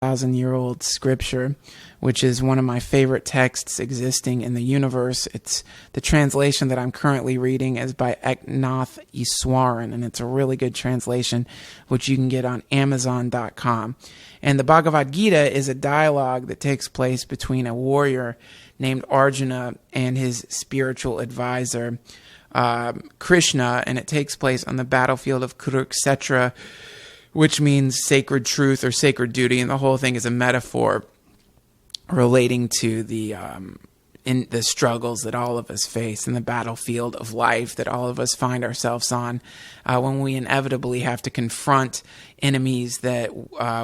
1,000-year-old scripture, which is one of my favorite texts existing in the universe. It's the translation that I'm currently reading is by Eknath Easwaran, and it's a really good translation, which you can get on Amazon.com. And the Bhagavad Gita is a dialogue that takes place between a warrior named Arjuna and his spiritual advisor, Krishna, and it takes place on the battlefield of Kurukshetra, which means sacred truth or sacred duty, and the whole thing is a metaphor relating to the struggles that all of us face in the battlefield of life that all of us find ourselves on when we inevitably have to confront enemies that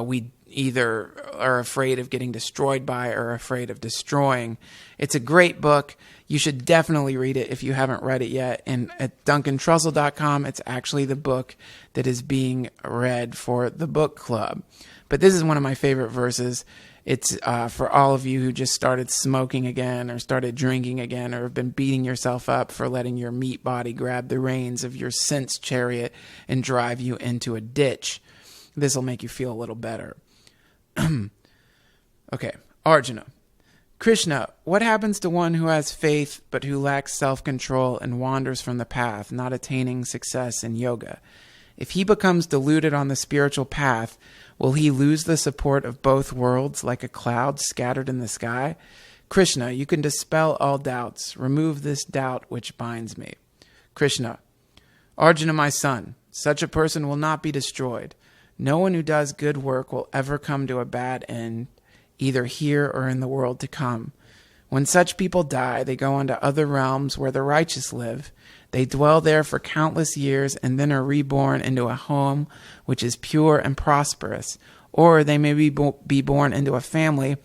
we either are afraid of getting destroyed by or afraid of destroying. It's a great book. You should definitely read it if you haven't read it yet. And at DuncanTrussell.com, it's actually the book that is being read for the book club. But this is one of my favorite verses. It's for all of you who just started smoking again or started drinking again or have been beating yourself up for letting your meat body grab the reins of your sense chariot and drive you into a ditch. This will make you feel a little better. Okay, Arjuna. Krishna, what happens to one who has faith but who lacks self-control and wanders from the path, not attaining success in yoga? If he becomes deluded on the spiritual path, will he lose the support of both worlds like a cloud scattered in the sky? Krishna, you can dispel all doubts. Remove this doubt which binds me. Krishna, Arjuna, my son, such a person will not be destroyed. No one who does good work will ever come to a bad end, either here or in the world to come. When such people die, they go on to other realms where the righteous live. They dwell there for countless years and then are reborn into a home which is pure and prosperous. Or they may be born into a family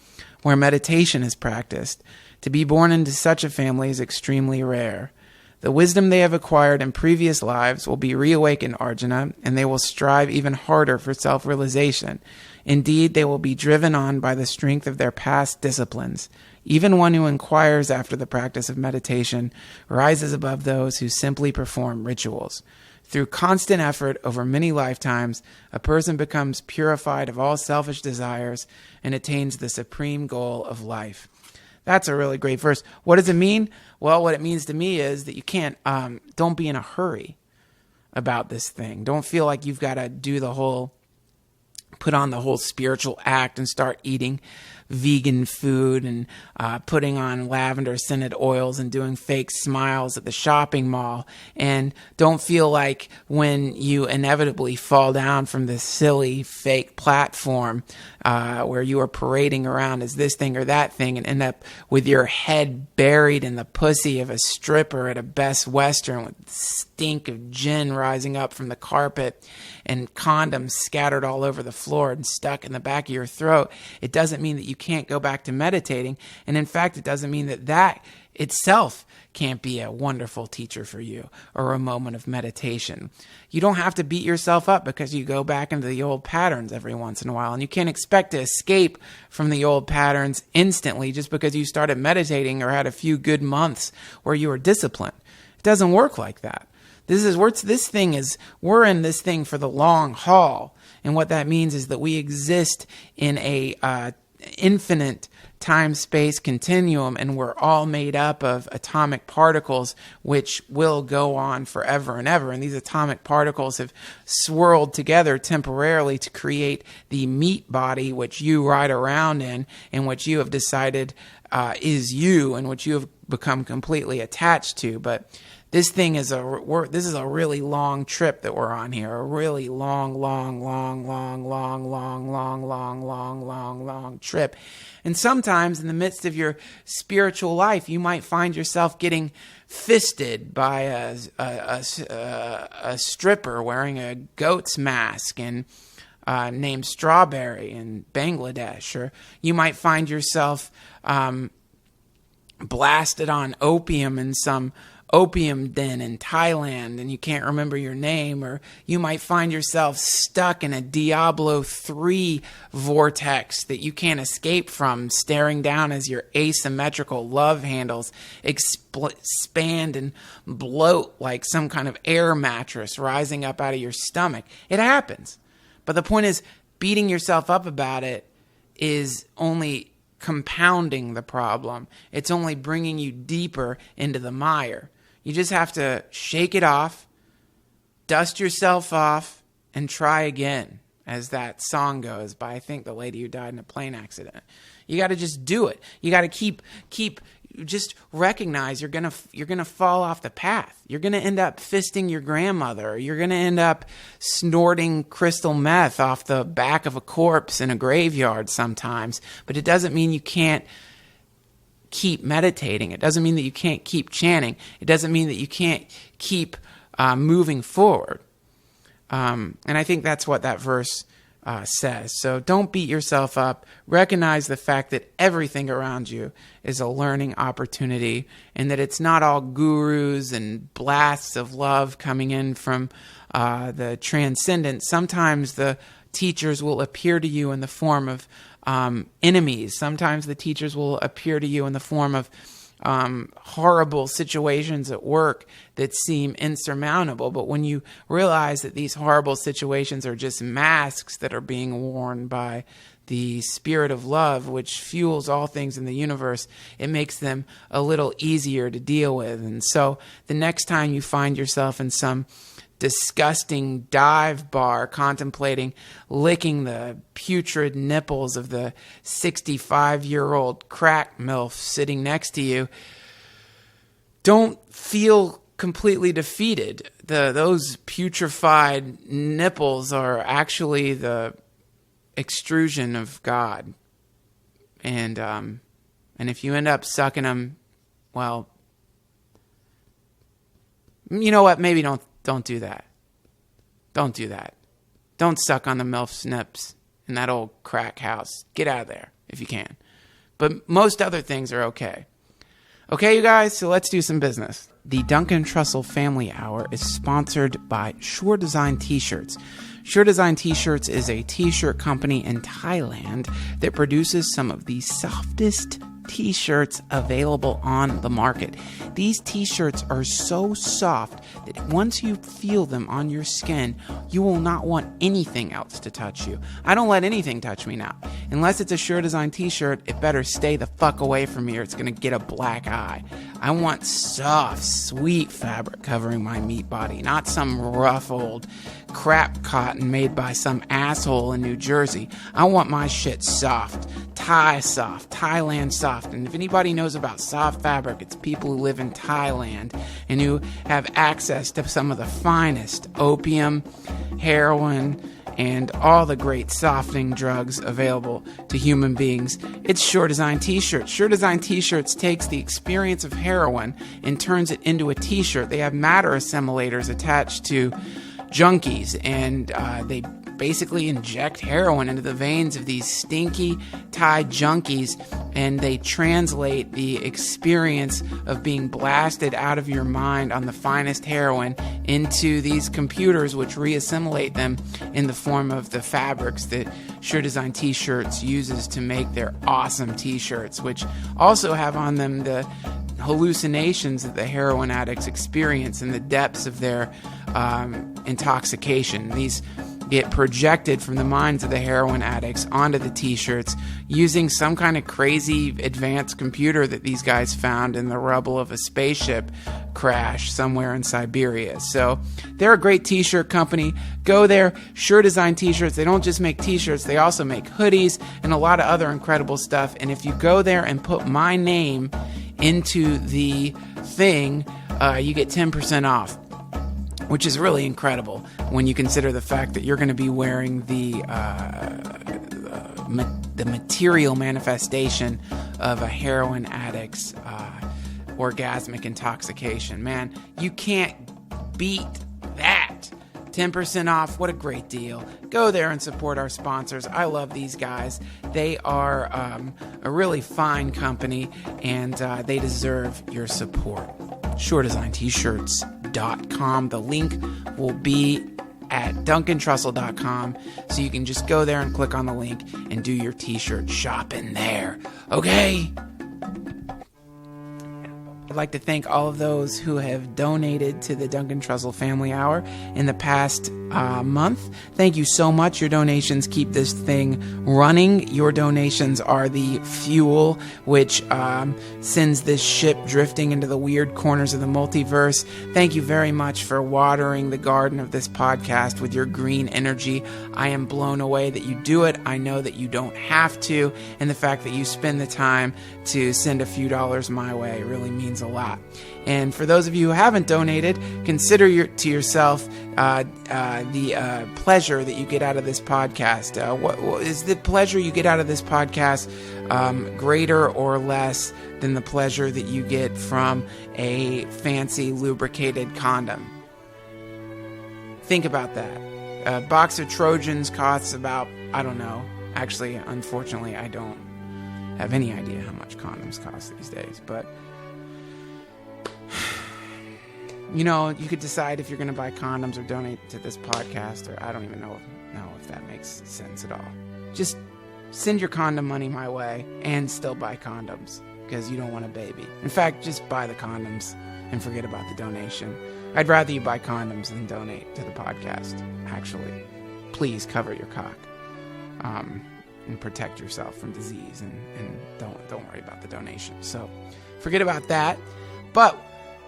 where meditation is practiced. To be born into such a family is extremely rare. The wisdom they have acquired in previous lives will be reawakened, Arjuna, and they will strive even harder for self-realization. Indeed, they will be driven on by the strength of their past disciplines. Even one who inquires after the practice of meditation rises above those who simply perform rituals. Through constant effort over many lifetimes, a person becomes purified of all selfish desires and attains the supreme goal of life. That's a really great verse. What does it mean? Well, what it means to me is that you can't, don't be in a hurry about this thing. Don't feel like you've got to put on the whole spiritual act and start eating vegan food and putting on lavender scented oils and doing fake smiles at the shopping mall. And don't feel like when you inevitably fall down from this silly fake platform where you are parading around as this thing or that thing and end up with your head buried in the pussy of a stripper at a Best Western with stink of gin rising up from the carpet and condoms scattered all over the floor and stuck in the back of your throat. It doesn't mean that you can't go back to meditating. And in fact, it doesn't mean that that itself can't be a wonderful teacher for you or a moment of meditation. You don't have to beat yourself up because you go back into the old patterns every once in a while. And you can't expect to escape from the old patterns instantly just because you started meditating or had a few good months where you were disciplined. It doesn't work like that. We're in this thing for the long haul. And what that means is that we exist in a infinite time-space continuum, and we're all made up of atomic particles which will go on forever and ever. And these atomic particles have swirled together temporarily to create the meat body which you ride around in and which you have decided is you and which you have become completely attached to. But this is a really long trip that we're on here. A really long trip. And sometimes in the midst of your spiritual life, you might find yourself getting fisted by a stripper wearing a goat's mask and named Strawberry in Bangladesh. Or you might find yourself blasted on opium in some opium den in Thailand and you can't remember your name, or you might find yourself stuck in a Diablo 3 vortex that you can't escape from, staring down as your asymmetrical love handles expand and bloat like some kind of air mattress rising up out of your stomach. It happens. But the point is, beating yourself up about it is only compounding the problem. It's only bringing you deeper into the mire. You just have to shake it off, dust yourself off, and try again, as that song goes by, I think, the lady who died in a plane accident. You got to just do it. You got to keep just recognize you're gonna fall off the path. You're gonna end up fisting your grandmother. Or you're gonna end up snorting crystal meth off the back of a corpse in a graveyard sometimes. But it doesn't mean you can't keep meditating. It doesn't mean that you can't keep chanting. It doesn't mean that you can't keep moving forward. And I think that's what that verse says. So don't beat yourself up. Recognize the fact that everything around you is a learning opportunity, and that it's not all gurus and blasts of love coming in from the transcendent. Sometimes the teachers will appear to you in the form of enemies. Sometimes the teachers will appear to you in the form of horrible situations at work that seem insurmountable. But when you realize that these horrible situations are just masks that are being worn by the spirit of love, which fuels all things in the universe, it makes them a little easier to deal with. And so the next time you find yourself in some disgusting dive bar contemplating licking the putrid nipples of the 65-year-old crack MILF sitting next to you, don't feel completely defeated. Those putrefied nipples are actually the extrusion of God. And if you end up sucking them, well, you know what? Maybe don't do that. Don't do that. Don't suck on the MILF's nips in that old crack house. Get out of there if you can. But most other things are okay. Okay, you guys, so let's do some business. The Duncan Trussell Family Hour is sponsored by Sure Design T-shirts. Sure Design T-shirts is a T-shirt company in Thailand that produces some of the softest T-shirts available on the market. These T-shirts are so soft that once you feel them on your skin, you will not want anything else to touch you. I don't let anything touch me now. Unless it's a Sure Design T-shirt, it better stay the fuck away from me or it's going to get a black eye. I want soft, sweet fabric covering my meat body, not some rough old crap cotton made by some asshole in New Jersey. I want my shit soft. Thai soft, Thailand soft. And if anybody knows about soft fabric, it's people who live in Thailand and who have access to some of the finest opium, heroin, and all the great softening drugs available to human beings. It's Sure Design T-shirts. Sure Design T-shirts takes the experience of heroin and turns it into a T-shirt. They have matter assimilators attached to junkies, and they basically inject heroin into the veins of these stinky Thai junkies, and they translate the experience of being blasted out of your mind on the finest heroin into these computers, which reassimilate them in the form of the fabrics that Sure Design T-shirts uses to make their awesome T-shirts, which also have on them the hallucinations that the heroin addicts experience in the depths of their intoxication. These get projected from the minds of the heroin addicts onto the T-shirts using some kind of crazy advanced computer that these guys found in the rubble of a spaceship crash somewhere in Siberia. So they're a great T-shirt company. Go there. Sure Design T-shirts. They don't just make T-shirts. They also make hoodies and a lot of other incredible stuff. And if you go there and put my name into the thing, you get 10% off, which is really incredible when you consider the fact that you're going to be wearing the material manifestation of a heroin addict's orgasmic intoxication. Man, you can't beat that. 10% off, what a great deal. Go there and support our sponsors. I love these guys. They are a really fine company, and they deserve your support. SureDesignT-shirts.com. The link will be at DuncanTrussell.com, so you can just go there and click on the link and do your T-shirt shopping there. Okay? I'd like to thank all of those who have donated to the Duncan Trussell Family Hour in the past month. Thank you so much. Your donations keep this thing running. Your donations are the fuel which sends this ship drifting into the weird corners of the multiverse. Thank you very much for watering the garden of this podcast with your green energy. I am blown away that you do it. I know that you don't have to, and the fact that you spend the time to send a few dollars my way really means a lot. And for those of you who haven't donated, consider to yourself the pleasure that you get out of this podcast. What is the pleasure you get out of this podcast greater or less than the pleasure that you get from a fancy lubricated condom? Think about that. A box of Trojans costs about, I don't know. Actually, unfortunately, I don't have any idea how much condoms cost these days, but you could decide if you're going to buy condoms or donate to this podcast, or I don't even know if that makes sense at all. Just send your condom money my way and still buy condoms because you don't want a baby. In fact, just buy the condoms and forget about the donation. I'd rather you buy condoms than donate to the podcast, actually. Please cover your cock. And protect yourself from disease, and don't worry about the donation. So forget about that. But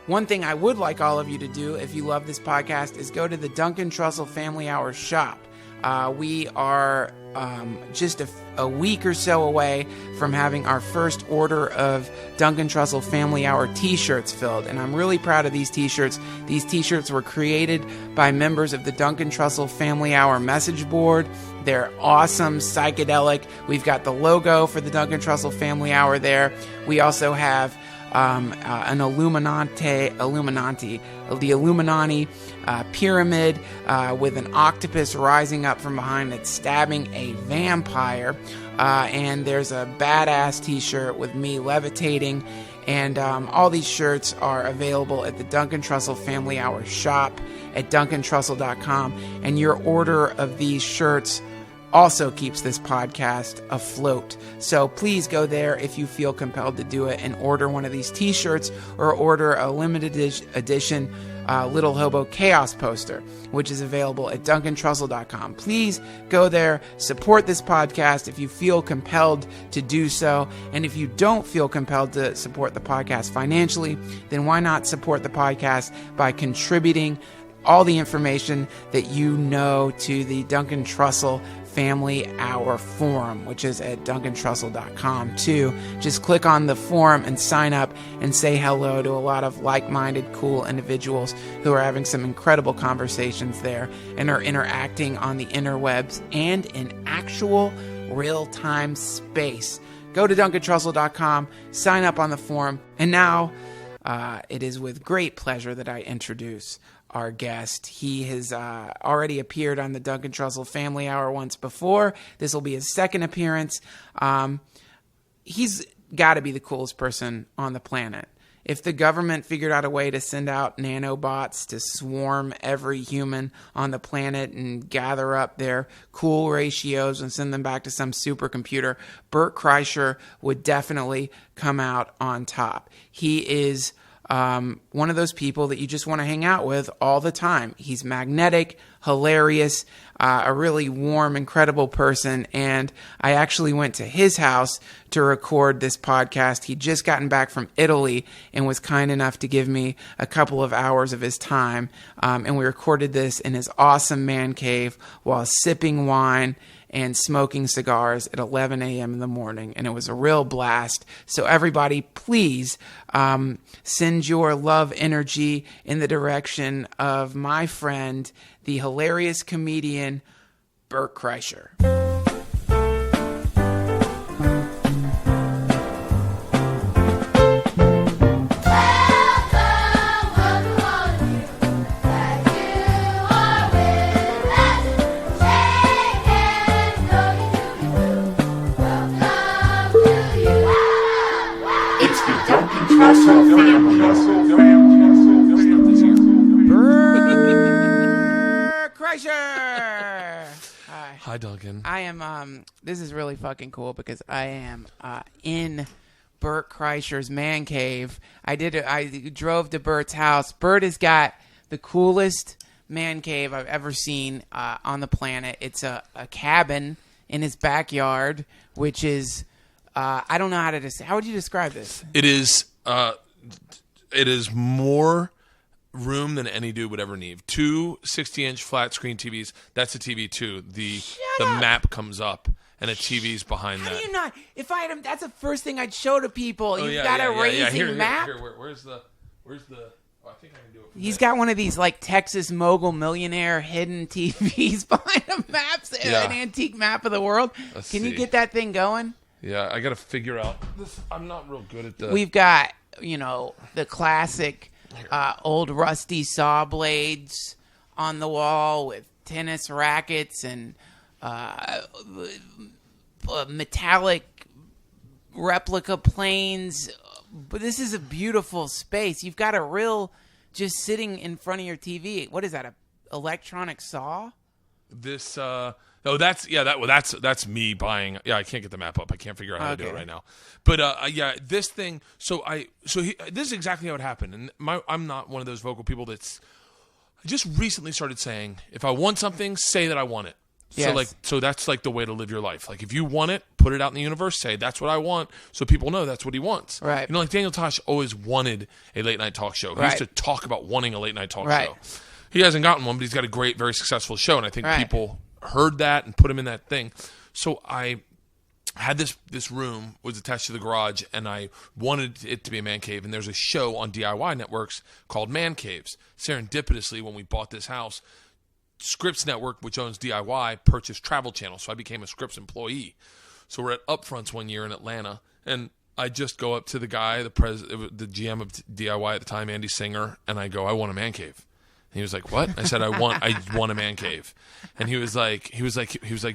one thing I would like all of you to do, if you love this podcast, is go to the Duncan Trussell Family Hour shop. We are just a week or so away from having our first order of Duncan Trussell Family Hour t-shirts filled, and I'm really proud of these t-shirts. These t-shirts were created by members of the Duncan Trussell Family Hour message board. They're awesome, psychedelic. We've got the logo for the Duncan Trussell Family Hour there. We also have an Illuminati pyramid with an octopus rising up from behind it, stabbing a vampire. And there's a badass t-shirt with me levitating. And all these shirts are available at the Duncan Trussell Family Hour shop at duncantrussell.com. And your order of these shirts also keeps this podcast afloat. So please go there if you feel compelled to do it and order one of these t-shirts, or order a limited edition Little Hobo Chaos poster, which is available at duncantrussell.com. Please go there, support this podcast if you feel compelled to do so. And if you don't feel compelled to support the podcast financially, then why not support the podcast by contributing all the information that you know to the Duncan Trussell Family Hour forum, which is at duncantrussell.com too. Just click on the forum and sign up and say hello to a lot of like-minded, cool individuals who are having some incredible conversations there and are interacting on the interwebs and in actual real-time space. Go to duncantrussell.com, sign up on the forum, and now it is with great pleasure that I introduce our guest. He has already appeared on the Duncan Trussell Family Hour once before. This will be his second appearance. He's got to be the coolest person on the planet. If the government figured out a way to send out nanobots to swarm every human on the planet and gather up their cool ratios and send them back to some supercomputer, Bert Kreischer would definitely come out on top. He is one of those people that you just want to hang out with all the time. He's magnetic, hilarious, a really warm, incredible person. And I actually went to his house to record this podcast. He'd just gotten back from Italy and was kind enough to give me a couple of hours of his time. And we recorded this in his awesome man cave while sipping wine and smoking cigars at 11 a.m. in the morning, and it was a real blast. So everybody, please send your love energy in the direction of my friend, the hilarious comedian, Bert Kreischer. Bert Kreischer! Hi, Duncan. I am, this is really fucking cool because I am in Bert Kreischer's man cave. I drove to Bert's house. Bert has got the coolest man cave I've ever seen on the planet. It's a cabin in his backyard, which is I don't know how would you describe this? It is more room than any dude would ever need. 2 60-inch flat screen TVs. That's a TV too. The map comes up and a TV's behind that. How do you not? If I had that's the first thing I'd show to people. Oh, You've got a raising map. Where's the? Oh, I think I can do it. He's got one of these like Texas mogul millionaire hidden TVs behind a map, an antique map of the world. Can you get that thing going? Yeah, I got to figure out this. I'm not real good at the. We've got the classic old rusty saw blades on the wall with tennis rackets and metallic replica planes. But this is a beautiful space. You've got a real just sitting in front of your TV. What is that? A electronic saw? This that's me buying. Yeah, I can't get the map up. I can't figure out how to do it right now. But this thing. This is exactly how it happened. And I'm not one of those vocal people I just recently started saying, if I want something, say that I want it. Yes. So that's like the way to live your life. Like if you want it, put it out in the universe, say that's what I want, so people know that's what he wants. Right. Like Daniel Tosh always wanted a late night talk show. He used to talk about wanting a late night talk show. He hasn't gotten one, but he's got a great, very successful show, and I think people heard that and put him in that thing. So I had this room was attached to the garage, and I wanted it to be a man cave. And there's a show on DIY networks called Man Caves. Serendipitously, when we bought this house, Scripps Network, which owns DIY, purchased Travel Channel, so I became a Scripps employee. So we're at Upfronts one year in Atlanta, and I just go up to the guy, the GM of DIY at the time, Andy Singer, and I go, I want a man cave. And he was like, what? I said, I want a man cave. And he was like, you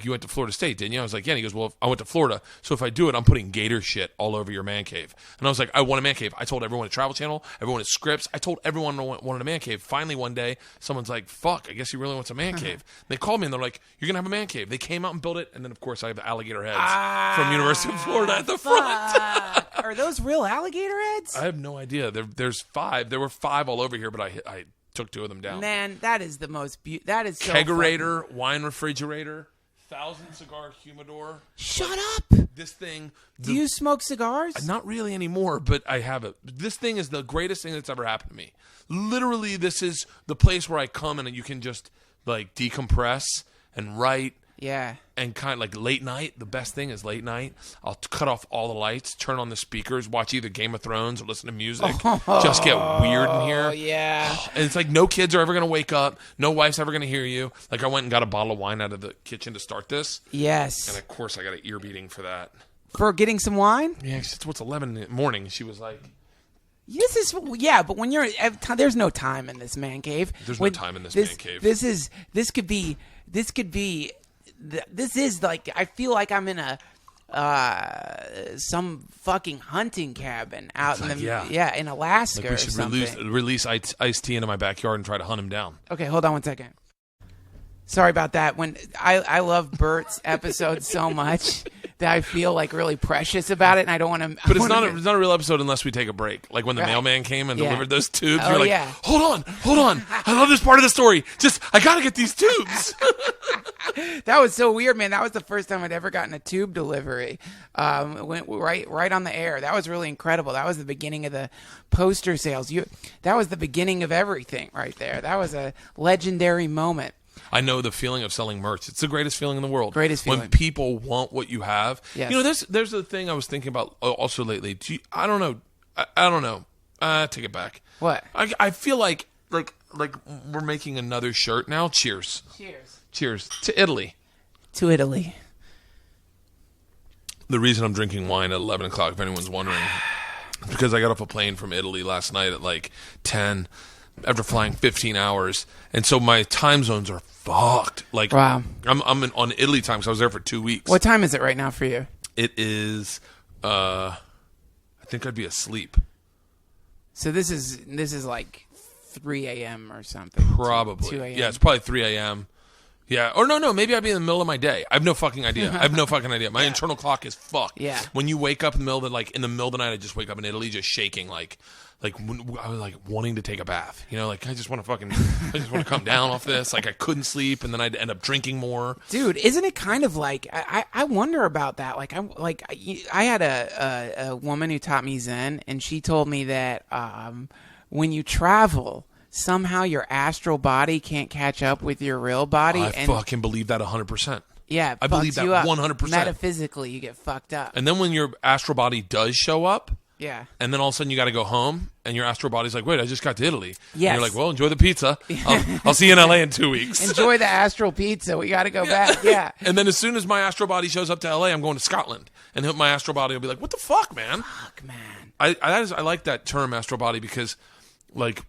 went to Florida State, didn't you? I was like, yeah. And he goes, well, I went to Florida. So if I do it, I'm putting gator shit all over your man cave. And I was like, I want a man cave. I told everyone at Travel Channel, everyone at Scripps. I told everyone I wanted a man cave. Finally, one day, someone's like, fuck, I guess he really wants a man cave. And they called me and they're like, you're going to have a man cave. They came out and built it. And then, of course, I have the alligator heads from University of Florida at the front. Are those real alligator heads? I have no idea. There's 5. There were 5 all over here, but I took 2 of them down. Man, that is the most that is so kegerator, fun. Wine refrigerator, 1,000 cigar humidor. Shut up. This thing. Do you smoke cigars? Not really anymore, but I have it. This thing is the greatest thing that's ever happened to me. Literally, this is the place where I come and you can just like decompress and write. Yeah. And kind of like late night, the best thing is late night. I'll cut off all the lights, turn on the speakers, watch either Game of Thrones or listen to music. Just get weird in here. Oh, yeah. And it's like no kids are ever going to wake up. No wife's ever going to hear you. Like I went and got a bottle of wine out of the kitchen to start this. Yes. And of course I got an ear beating for that. For getting some wine? Yeah, it's what's 11 in the morning. She was like... but when you're... There's no time in this man cave. There's no time in this man cave. This could be... This is like, I feel like I'm in a some fucking hunting cabin out in in Alaska. Like we should release Ice-T into my backyard and try to hunt him down. Okay, hold on one second. Sorry about that. When I love Bert's episode so much that I feel like really precious about it, and I don't want to. But it's not a real episode unless we take a break. Like when the mailman came and delivered those tubes. You're like, hold on. I love this part of the story. I gotta get these tubes. That was so weird, man. That was the first time I'd ever gotten a tube delivery. Went right on the air. That was really incredible. That was the beginning of the poster sales. That was the beginning of everything right there. That was a legendary moment. I know the feeling of selling merch. It's the greatest feeling in the world. Greatest feeling. When people want what you have. Yes. You know, there's the thing I was thinking about also lately. I don't know. I don't know. Take it back. What? I feel like we're making another shirt now. Cheers. Cheers to Italy. To Italy. The reason I'm drinking wine at 11 o'clock, if anyone's wondering, is because I got off a plane from Italy last night at like 10 after flying 15 hours. And so my time zones are fucked. Like, wow. I'm on Italy time because I was there for 2 weeks. What time is it right now for you? It is, I think I'd be asleep. So this is like 3 a.m. or something. Probably. 2 a.m. Yeah, it's probably 3 a.m. Yeah. Or no. Maybe I'd be in the middle of my day. I have no fucking idea. My internal clock is fucked. Yeah. When you wake up in the middle of the night, I just wake up in Italy just shaking like I was like wanting to take a bath. You know, like I just want to come down off this. Like I couldn't sleep, and then I'd end up drinking more. Dude, isn't it kind of like I wonder about that? Like I had a woman who taught me Zen, and she told me that when you travel, somehow your astral body can't catch up with your real body. I fucking believe that 100%. Yeah, I believe that 100%. Metaphysically, you get fucked up. And then when your astral body does show up. Yeah. And then all of a sudden you got to go home, and your astral body's like, wait, I just got to Italy. Yes. And you're like, well, enjoy the pizza. I'll see you in LA in 2 weeks. Enjoy the astral pizza. We got to go back. Yeah. And then as soon as my astral body shows up to LA, I'm going to Scotland. And my astral body will be like, what the fuck, man? Fuck, man. I like that term, astral body, because like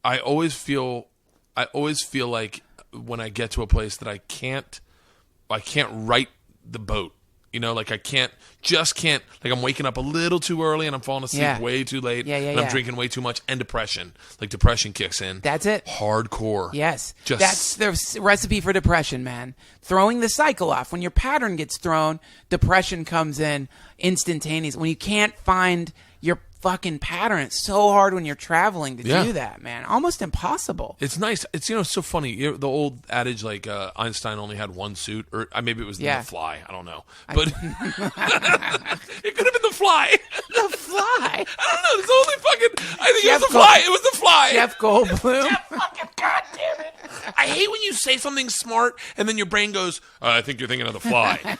I always feel like when I get to a place that I can't right the boat. You know, like I can't, like I'm waking up a little too early and I'm falling asleep way too late. And I'm drinking way too much, and depression. Like depression kicks in. That's it. Hardcore. Yes. That's the recipe for depression, man. Throwing the cycle off. When your pattern gets thrown, depression comes in instantaneously. When you can't find your fucking pattern, it's so hard when you're traveling to do that, man. Almost impossible. It's nice. It's, it's so funny. The old adage, like Einstein only had one suit, or maybe it was The Fly. I don't know, but it could have been The Fly. The Fly. I don't know. It's only fucking. I think it was The Fly. It was The Fly. Jeff Goldblum. Jeff fucking goddamn it! I hate when you say something smart and then your brain goes, I think you're thinking of The Fly.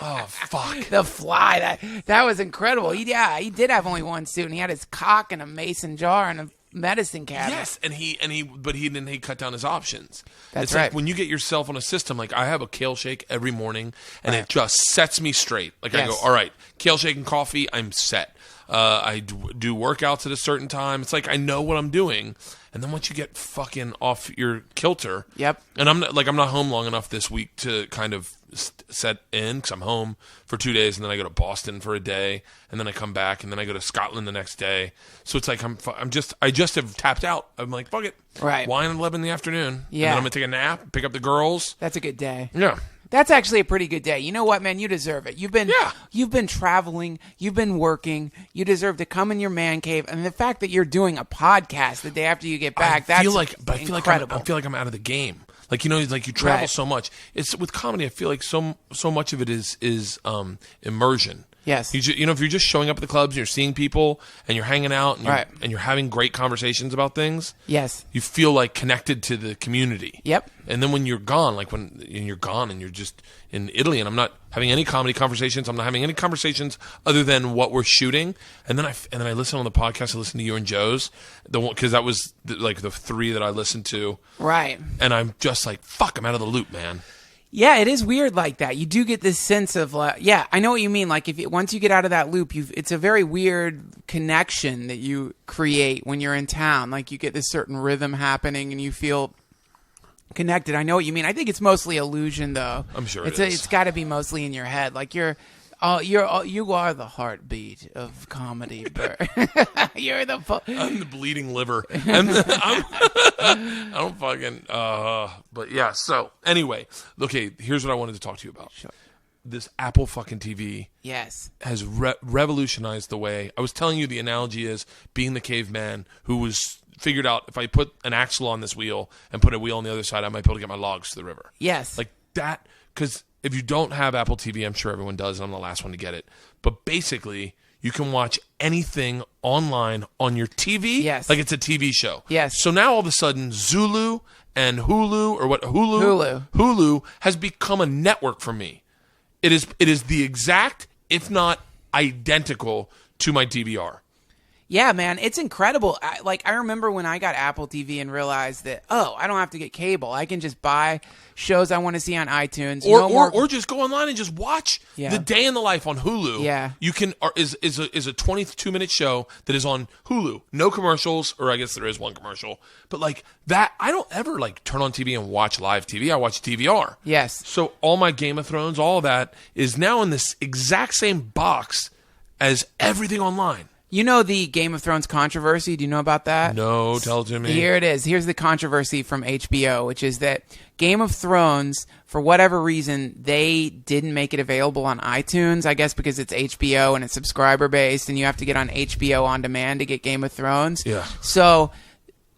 Oh fuck. The Fly. That was incredible. He did have only one suit, and he had his cock in a mason jar and a medicine cabinet. Yes, and he cut down his options. That's it's right. Like when you get yourself on a system, like I have a kale shake every morning, and it just sets me straight. Like I go, all right, kale shake and coffee, I'm set. I do workouts at a certain time. It's like I know what I'm doing. And then once you get fucking off your kilter, and I'm not home long enough this week to kind of set in, because I'm home for 2 days, and then I go to Boston for a day, and then I come back, and then I go to Scotland the next day. So it's like I just have tapped out. I'm like, fuck it, right? Wine at 11 in the afternoon. Yeah, and then I'm gonna take a nap, pick up the girls. That's a good day. Yeah. That's actually a pretty good day. You know what, man? You deserve it. You've been traveling. You've been working. You deserve to come in your man cave. And the fact that you're doing a podcast the day after you get back, that's incredible. I feel like I'm out of the game. Like, like you travel so much. It's with comedy. I feel like so much of it is immersion. Yes. If you're just showing up at the clubs and you're seeing people and you're hanging out and you're having great conversations about things. Yes. You feel like connected to the community. Yep. And then when you're gone, and you're just in Italy, and I'm not having any comedy conversations. I'm not having any conversations other than what we're shooting. And then I listen on the podcast. I listen to you and Joe's, because that was the three that I listened to. Right. And I'm just like, fuck, I'm out of the loop, man. Yeah, it is weird like that. You do get this sense of, I know what you mean. Like once you get out of that loop, it's a very weird connection that you create when you're in town. Like you get this certain rhythm happening, and you feel connected. I know what you mean. I think it's mostly illusion, though. I'm sure it's got to be mostly in your head. Like you are the heartbeat of comedy, Bert. I'm the bleeding liver. I don't fucking. But yeah. So anyway, okay. Here's what I wanted to talk to you about. Sure. This Apple fucking TV. Yes. Has revolutionized the way. I was telling you the analogy is being the caveman who was figured out if I put an axle on this wheel and put a wheel on the other side, I might be able to get my logs to the river. Yes. Like that, because if you don't have Apple TV, I'm sure everyone does, and I'm the last one to get it. But basically, you can watch anything online on your TV. Yes. Like it's a TV show. Yes. So now all of a sudden, Zulu and Hulu has become a network for me. It is the exact, if not identical, to my DVR. Yeah, man, it's incredible. I remember when I got Apple TV and realized that, I don't have to get cable. I can just buy shows I want to see on iTunes. Or just go online and just watch The Day in the Life on Hulu. Yeah. You can, is a 22-minute show that is on Hulu. No commercials, or I guess there is one commercial. But like that, I don't ever turn on TV and watch live TV. I watch DVR. Yes. So all my Game of Thrones, all of that is now in this exact same box as everything online. You know the Game of Thrones controversy? Do you know about that? No, tell it to me. Here it is. Here's the controversy from HBO, which is that Game of Thrones, for whatever reason, they didn't make it available on iTunes, I guess because it's HBO and it's subscriber-based, and you have to get on HBO On Demand to get Game of Thrones. Yeah. So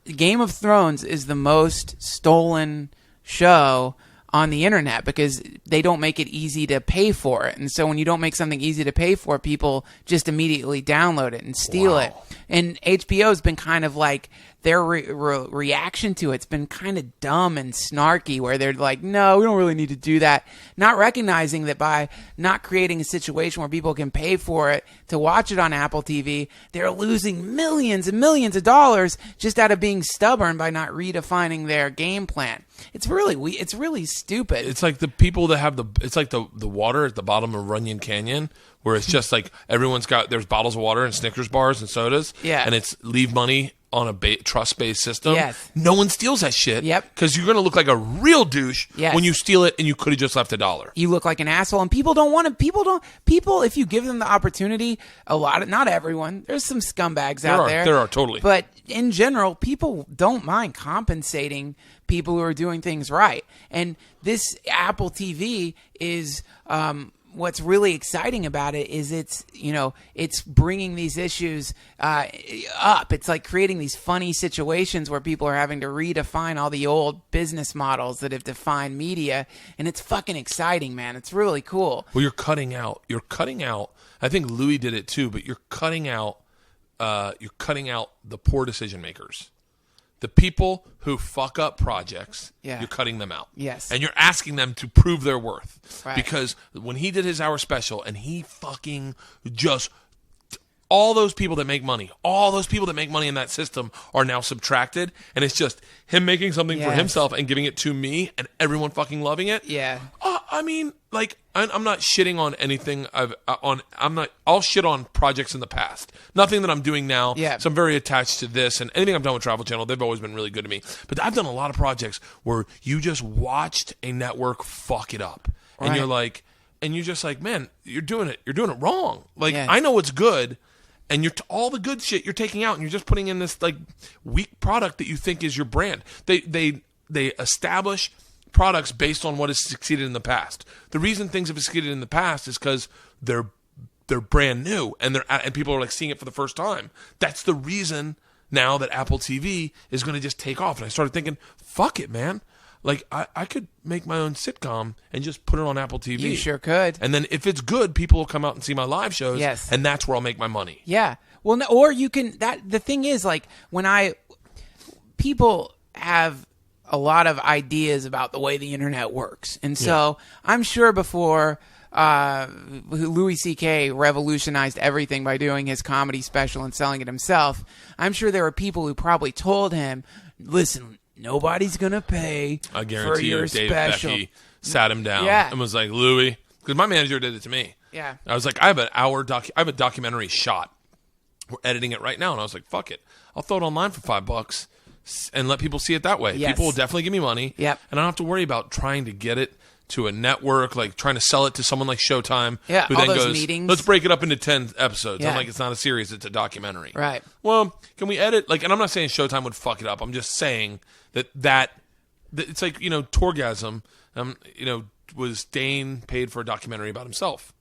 Game of Thrones is the most stolen show on the internet because they don't make it easy to pay for it. And so when you don't make something easy to pay for, people just immediately download it and steal it. And HBO has been kind of like, their reaction to it's been kind of dumb and snarky, where they're like, no, we don't really need to do that. Not recognizing that by not creating a situation where people can pay for it to watch it on Apple TV, they're losing millions and millions of dollars just out of being stubborn by not redefining their game plan. It's really stupid. It's like the people that have it's like the water at the bottom of Runyon Canyon, where it's just like there's bottles of water and Snickers bars and sodas. Yeah. And it's leave money on a trust-based system. Yes. No one steals that shit. Yep. Because you're going to look like a real douche when you steal it, and you could have just left $1. You look like an asshole, and people don't want to. People, if you give them the opportunity, not everyone. There's some scumbags out there. There are, totally. But in general, people don't mind compensating people who are doing things right. And this Apple TV is. What's really exciting about it is it's bringing these issues up. It's like creating these funny situations where people are having to redefine all the old business models that have defined media, and it's fucking exciting, man. It's really cool. Well, you're cutting out. I think Louis did it too, but you're cutting out the poor decision makers. The people who fuck up projects, you're cutting them out. Yes. And you're asking them to prove their worth. Right. Because when he did his hour special and he fucking just... all those people that make money in that system are now subtracted, and it's just him making something for himself and giving it to me and everyone fucking loving it. Yeah. I mean, like, I'm not shitting on anything I'll shit on projects in the past. Nothing that I'm doing now. Yeah. So I'm very attached to this, and anything I've done with Travel Channel, they've always been really good to me. But I've done a lot of projects where you just watched a network fuck it up. And Right. you're like, and you're just like, man, you're doing it wrong. Like, Yeah. I know what's good. And all the good shit you're taking out, and you're just putting in this like weak product that you think is your brand. They establish products based on what has succeeded in the past. The reason things have succeeded in the past is because they're brand new, and people are like seeing it for the first time. That's the reason now that Apple TV is going to just take off. And I started thinking, fuck it, man. Like, I could make my own sitcom and just put it on Apple TV. You sure could. And then if it's good, people will come out and see my live shows. Yes. And that's where I'll make my money. Yeah. Well, or you can. The thing is, like, people have a lot of ideas about the way the internet works, and so I'm sure before Louis C.K. revolutionized everything by doing his comedy special and selling it himself, I'm sure there were people who probably told him, "Listen, nobody's gonna pay I for guarantee your you, Dave special." Becky sat him down and was like, "Louis," because my manager did it to me. Yeah. I was like, I have a documentary shot. We're editing it right now, and I was like, fuck it, I'll throw it online for $5 and let people see it that way. Yes. People will definitely give me money. Yep. And I don't have to worry about trying to get it to a network, like trying to sell it to someone like Showtime. Yeah, who all then those goes, meetings. let's break it up into 10 episodes. Yeah. I'm like, it's not a series, it's a documentary. Right. Well, can we edit? Like, and I'm not saying Showtime would fuck it up. I'm just saying that it's like, Torgasm, was Dane paid for a documentary about himself.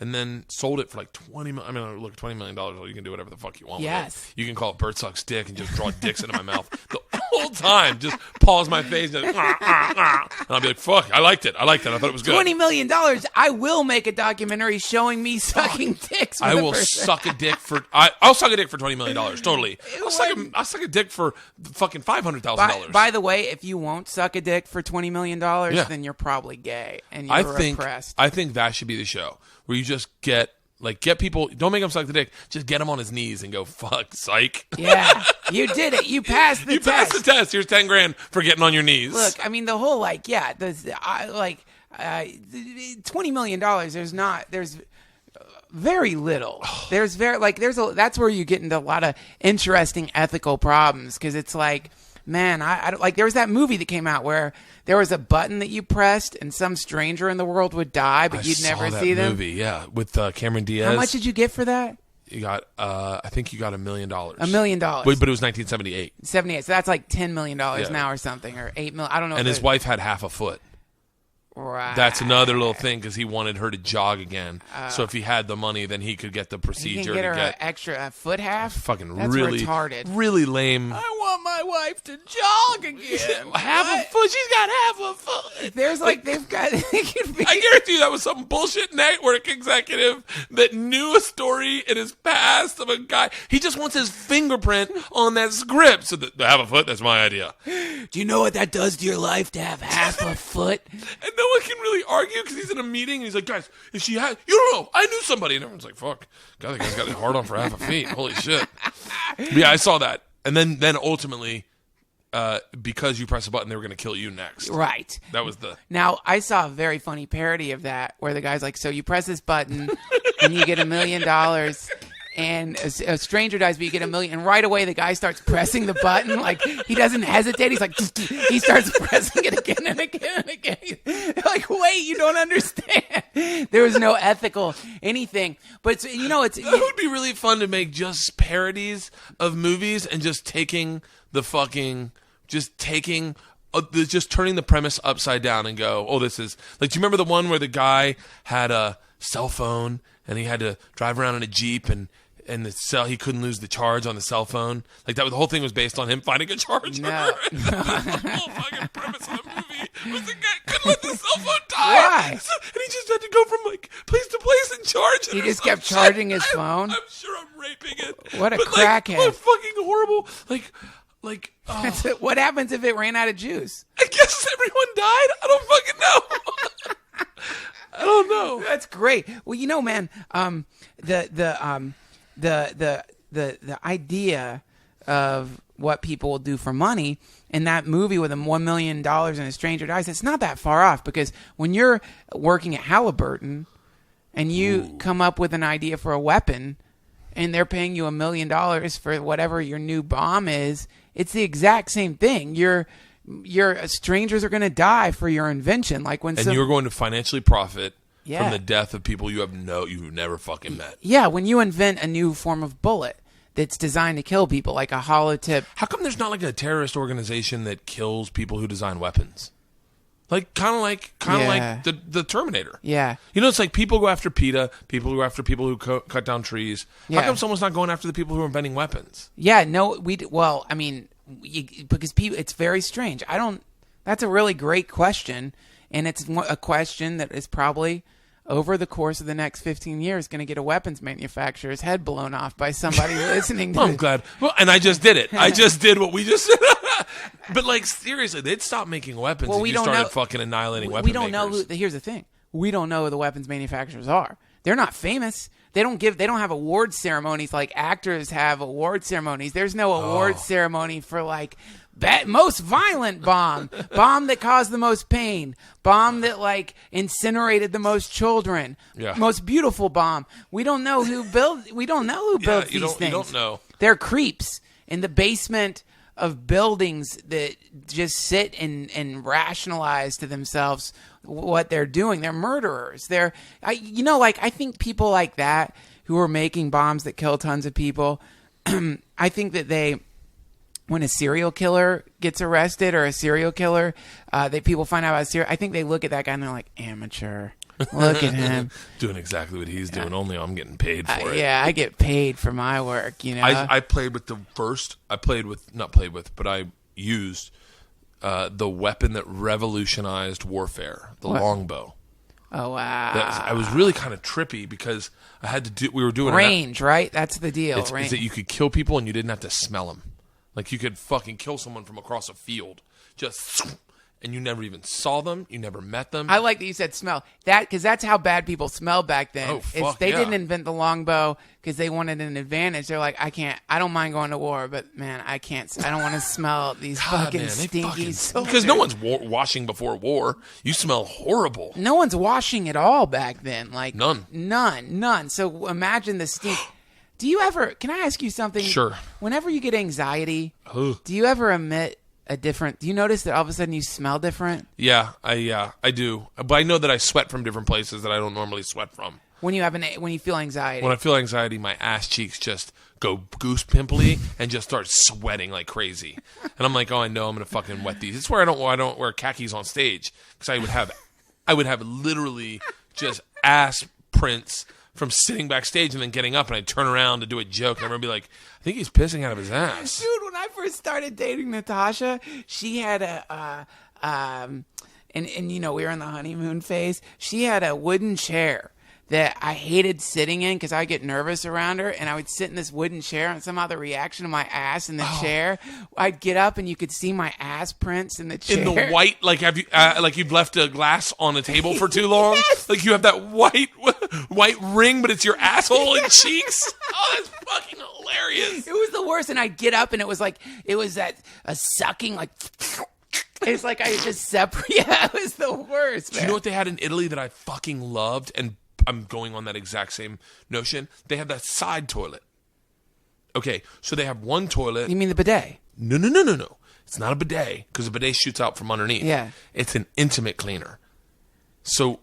And then sold it for like $20 million. Look, $20 million. Well, you can do whatever the fuck you want with it. You can call it Bert Sucks Dick and just draw dicks into my mouth the whole time. Just pause my face and, and I'll be like, fuck, I liked it. I thought it was good. $20 million. I will make a documentary showing me sucking dicks. I will suck a dick for. I'll suck a dick for $20 million. Totally. I'll suck a dick for fucking $500,000. By the way, if you won't suck a dick for $20 million, then you're probably gay and you're repressed. I think that should be the show where you just get people. Don't make him suck the dick. Just get him on his knees and go, fuck, psych. Yeah, you did it. You passed the test. You passed the test. Here's $10,000 for getting on your knees. Look, I mean, the whole $20 million. There's very little. That's where you get into a lot of interesting ethical problems, because it's like, man, I don't, there was that movie that came out where there was a button that you pressed and some stranger in the world would die, but you'd never see them. Movie, yeah, with Cameron Diaz. How much did you get for that? I think you got $1 million. $1 million. But it was 1978. 78. So that's like $10 million now or something, or $8 million. I don't know. And his wife had half a foot. Right. That's another little thing because he wanted her to jog again. So if he had the money, then he could get the procedure. He can get her an extra foot half. Fucking That's really retarded. Really lame. I want my wife to jog again. Half a foot. She's got half a foot. There's they've got. I guarantee you that was some bullshit network executive that knew a story in his past of a guy. He just wants his fingerprint on that script. So the half a foot. That's my idea. Do you know what that does to your life to have half a foot? And no one can really argue because he's in a meeting and he's like, guys, if she had, you don't know, I knew somebody. And everyone's like, fuck, God, the guy's got it hard on for half a feet. Holy shit. But yeah, I saw that. And then ultimately, because you press a button, they were going to kill you next. Right. That was the... Now, I saw a very funny parody of that where the guy's like, so you press this button and you get $1 million and a stranger dies, but you get $1 million. And right away, the guy starts pressing the button. Like, he doesn't hesitate. He's like, he starts pressing it again and again and again. They're like, wait, you don't understand. There was no ethical anything. But, it's. That would be really fun to make just parodies of movies and just taking the fucking... Just turning the premise upside down and go, oh, this is... Like, do you remember the one where the guy had a cell phone and he had to drive around in a Jeep and he couldn't lose the charge on the cell phone? Like, the whole thing was based on him finding a charger. No. The whole fucking premise of the movie was the guy couldn't let the cell phone die. Why? And he just had to go from, place to place and charge it. He just kept charging his phone? I'm sure I'm raping it. What a crackhead. What fucking horrible... What happens if it ran out of juice? I guess everyone died. I don't fucking know. I don't know. That's great. Well, man, the idea of what people will do for money in that movie with $1 million and a stranger dies, it's not that far off, because when you're working at Halliburton and you come up with an idea for a weapon and they're paying you $1 million for whatever your new bomb is, it's the exact same thing. Your strangers are going to die for your invention. You're going to financially profit from the death of people you've never fucking met. Yeah, when you invent a new form of bullet that's designed to kill people, like a hollow-tip. How come there's not like a terrorist organization that kills people who design weapons? Kind of like the Terminator. Yeah. It's like people go after PETA, people go after people who cut down trees. Yeah. How come someone's not going after the people who are inventing weapons? Yeah, no, because it's very strange. That's a really great question, and it's a question that is probably, over the course of the next 15 years, going to get a weapons manufacturer's head blown off by somebody listening to I'm glad. Well, and I just did it. I just did what we just said. But, seriously, they'd stop making weapons if you started fucking annihilating weapons. We don't know here's the thing. We don't know who the weapons manufacturers are. They're not famous. They don't have award ceremonies like actors have award ceremonies. There's no award ceremony for, most violent bomb that caused the most pain, bomb that incinerated the most children, most beautiful bomb. We don't know who built these things. You don't know. They're creeps in the basement of buildings that just sit and rationalize to themselves what they're doing. They're murderers. I think people like that who are making bombs that kill tons of people, I think that when a serial killer gets arrested or a serial killer, that people find out about I think they look at that guy and they're like, amateur. Look at him. Doing exactly what he's doing, only I'm getting paid for it. Yeah, I get paid for my work, I played with but I used the weapon that revolutionized warfare, the longbow. Oh, wow. I was really kind of trippy because we were doing range, right? That's the deal. Is that you could kill people and you didn't have to smell them. You could fucking kill someone from across a field. And you never even saw them. You never met them. I like that you said smell. Because that's how bad people smell back then. Oh, fuck, they didn't invent the longbow because they wanted an advantage. They're like, I don't mind going to war, but man, I don't want to smell these stinky soldiers. Because no one's washing before war. You smell horrible. No one's washing at all back then. None. So imagine the stink. Can I ask you something? Sure. Whenever you get anxiety, do you ever emit do you notice that all of a sudden you smell different? Yeah, I do. But I know that I sweat from different places that I don't normally sweat from. When you feel anxiety. When I feel anxiety, my ass cheeks just go goose pimply and just start sweating like crazy. And I'm like, oh, I know I'm gonna fucking wet these. It's where I don't wear khakis on stage because I would have literally just ass prints from sitting backstage and then getting up, and I'd turn around to do a joke, and everyone would be like, I think he's pissing out of his ass. Dude, when I first started dating Natasha, she had and we were in the honeymoon phase. She had a wooden chair that I hated sitting in because I get nervous around her, and I would sit in this wooden chair, and somehow the reaction of my ass in the chair, I'd get up and you could see my ass prints in the chair. In the white, like have you like you've left a glass on a table for too long? Yes. Like you have that white ring, but it's your asshole and cheeks. Oh, that's fucking hilarious. It was the worst, and I'd get up and it was that a sucking like. It's like I just separate. Yeah, it was the worst, man. Do you know what they had in Italy that I fucking loved? And I'm going on that exact same notion. They have that side toilet. Okay, so they have one toilet. You mean the bidet? No. It's not a bidet because the bidet shoots out from underneath. Yeah. It's an intimate cleaner. So.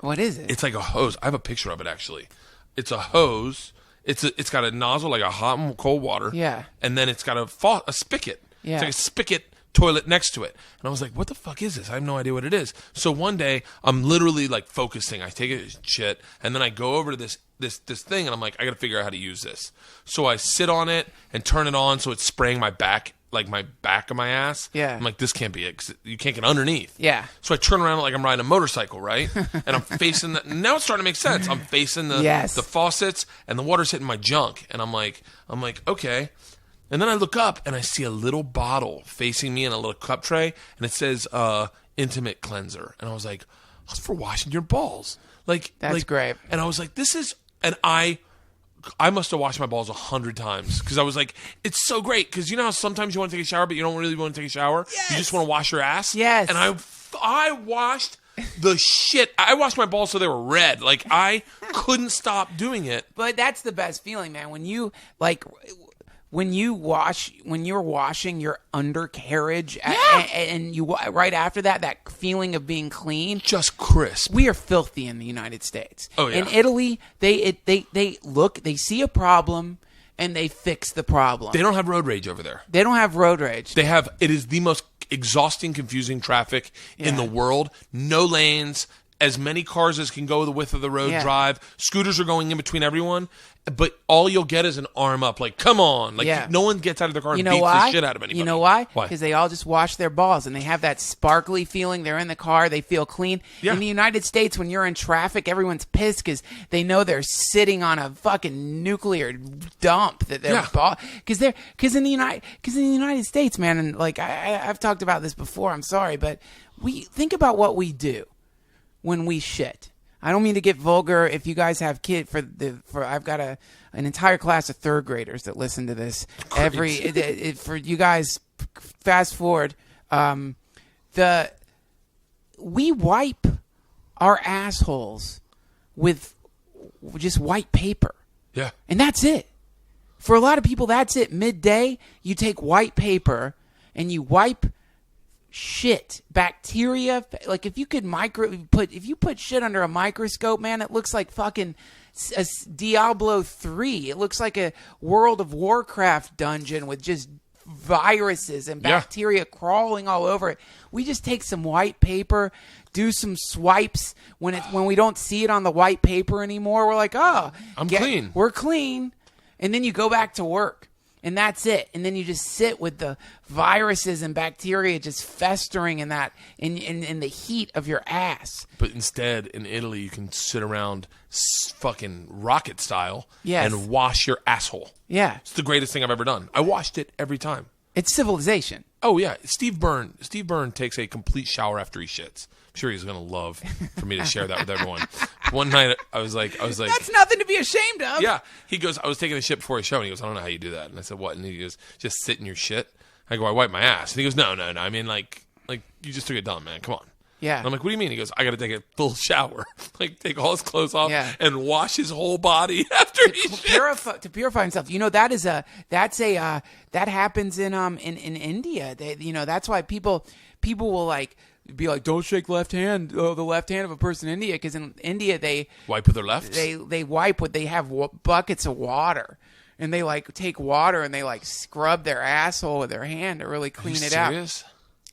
What is it? It's like a hose. I have a picture of it, actually. It's a hose. It's got a nozzle, like a hot and cold water. Yeah. And then it's got a spigot. Yeah. It's like a spigot toilet next to it. And I was like, what the fuck is this? I have no idea what it is. So one day, I'm literally like focusing. I take a shit, and then I go over to this thing, and I'm like, I got to figure out how to use this. So I sit on it and turn it on so it's spraying my back, like my back of my ass. Yeah. I'm like, this can't be it, 'cause you can't get underneath. Yeah. So I turn around like I'm riding a motorcycle, right? And I'm facing now it's starting to make sense. I'm facing the faucets, and the water's hitting my junk, and I'm like, okay. And then I look up and I see a little bottle facing me in a little cup tray, and it says intimate cleanser. And I was like, that's for washing your balls. That's great. And I was like, I must have washed my balls 100 times because I was like, it's so great because you know how sometimes you want to take a shower but you don't really want to take a shower. Yes. You just want to wash your ass. Yes. And I washed the shit. I washed my balls so they were red. Like I couldn't stop doing it. But that's the best feeling, man. When you're washing your undercarriage, and you right after that feeling of being clean, just crisp. We are filthy in the United States. Oh yeah. In Italy, they see a problem and they fix the problem. They don't have road rage over there. They don't have road rage. It is the most exhausting, confusing traffic in the world. No lanes. As many cars as can go the width of the road drive. Scooters are going in between everyone. But all you'll get is an arm up. Like, come on. Like, no one gets out of their car and beats the shit out of anybody. You know why? Why? Because they all just wash their balls and they have that sparkly feeling. They're in the car. They feel clean. Yeah. In the United States, when you're in traffic, everyone's pissed because they know they're sitting on a fucking nuclear dump. Because in the United States, man, and like I've talked about this before. I'm sorry, but we think about what we do when we shit. I don't mean to get vulgar. If you guys have kids, I've got an entire class of third graders that listen to this. For you guys, fast forward. We wipe our assholes with just white paper. Yeah, and that's it. For a lot of people, that's it. Midday, you take white paper and you wipe shit, bacteria. Like if you put shit under a microscope, man, it looks like fucking a Diablo 3. It looks like a World of Warcraft dungeon with just viruses and bacteria crawling all over it. We just take some white paper, do some swipes. When we don't see it on the white paper anymore, we're like, oh, clean. We're clean. And then you go back to work. And that's it. And then you just sit with the viruses and bacteria just festering in the heat of your ass. But instead, in Italy, you can sit around fucking rocket style and wash your asshole. Yeah. It's the greatest thing I've ever done. I washed it every time. It's civilization. Oh, yeah. Steve Byrne takes a complete shower after he shits. I'm sure he's going to love for me to share that with everyone. One night, I was like, that's nothing to be ashamed of. Yeah. He goes, I was taking a shit before a show, and he goes, I don't know how you do that. And I said, what? And he goes, just sit in your shit. I go, I wipe my ass. And he goes, no. I mean, like you just took it dumb, man. Come on. Yeah. And I'm like, what do you mean? He goes, I got to take a full shower. Like, take all his clothes off and wash his whole body after he shits. To purify himself. You know, that happens in India. That's why people will like be like, don't shake left hand, the left hand of a person in India, because in India they wipe with their left. They wipe with, they have buckets of water, and they like take water and they like scrub their asshole with their hand to really clean it out.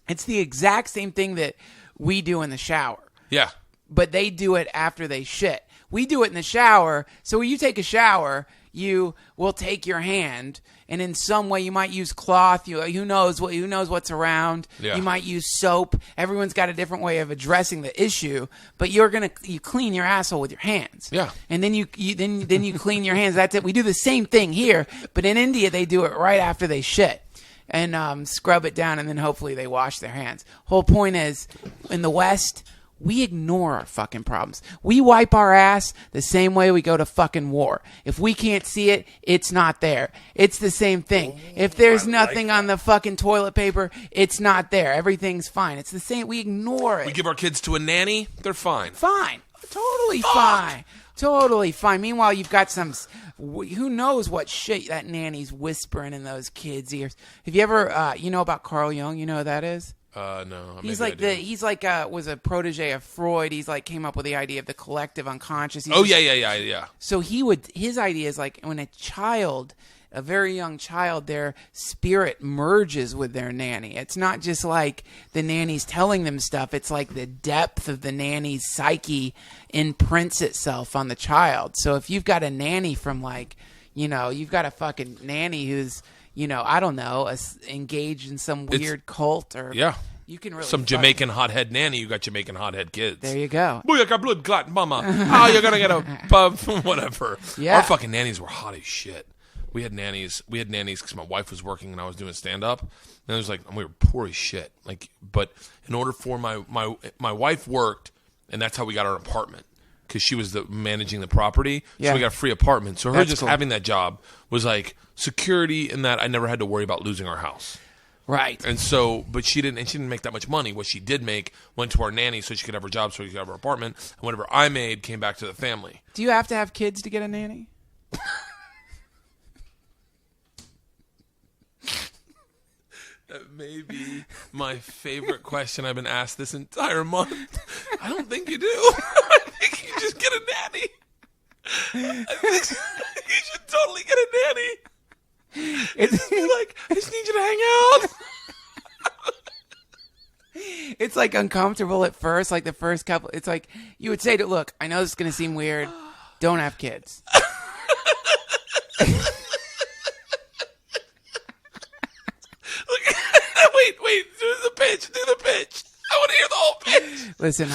It's the exact same thing that we do in the shower. Yeah. But they do it after they shit. We do it in the shower. So when you take a shower, you will take your hand, and in some way you might use cloth. Who knows what's around. Yeah. You might use soap. Everyone's got a different way of addressing the issue. But you clean your asshole with your hands. Yeah. And then you clean your hands. That's it. We do the same thing here, but in India they do it right after they shit. And scrub it down, and then hopefully they wash their hands. Whole point is, in the West, we ignore our fucking problems. We wipe our ass the same way we go to fucking war. If we can't see it, it's not there. It's the same thing. If there's nothing on the fucking toilet paper, it's not there. Everything's fine. It's the same. We ignore it. We give our kids to a nanny, they're fine. Fine. Totally fine. Totally fine. Meanwhile, you've got some, who knows what shit that nanny's whispering in those kids' ears. Have you ever, you know about Carl Jung? You know who that is? No. He's like was a protege of Freud. He's like came up with the idea of the collective unconscious. Yeah. So his idea is like when a very young child, their spirit merges with their nanny. It's not just like the nanny's telling them stuff. It's like the depth of the nanny's psyche imprints itself on the child. So if you've got a nanny from like, you've got a fucking nanny who's, I don't know, engaged in some weird cult, or you can really some Jamaican hothead nanny. You got Jamaican hothead kids. There you go. Booyaka blood clot mama. You're gonna get a whatever. Yeah. Our fucking nannies were hot as shit. We had nannies because my wife was working and I was doing stand up. And it was like, we were poor as shit. Like, but in order for my wife worked, and that's how we got our apartment, because she was managing the property. Yeah. So we got a free apartment. So her just having that job was like security, in that I never had to worry about losing our house. Right. And so, but she didn't make that much money. What she did make went to our nanny so she could have her job, so she could have her apartment. And whatever I made came back to the family. Do you have to have kids to get a nanny? That may be my favorite question I've been asked this entire month. I don't think you do. I think you just get a nanny. I think you should totally get a nanny. It's like, I just need you to hang out. It's like uncomfortable at first, like the first couple. It's like you would say look, I know this is going to seem weird. Don't have kids. Wait, do the pitch. I want to hear the whole pitch. Listen,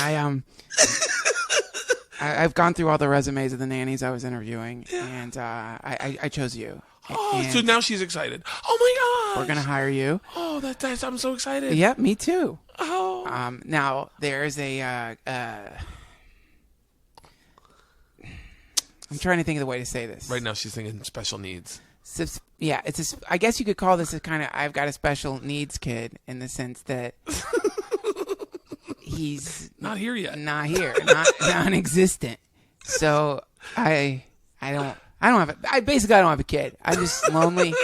I've gone through all the resumes of the nannies I was interviewing, and I chose you. Oh, so now she's excited. Oh my god, we're gonna hire you. Oh, that's I'm so excited. Yep, me too. Oh, now there's a. I'm trying to think of the way to say this. Right now, she's thinking special needs. Yeah, I guess you could call this a kind of, I've got a special needs kid, in the sense that he's not here yet. Not here, non-existent. So I don't have I don't have a kid. I'm just lonely.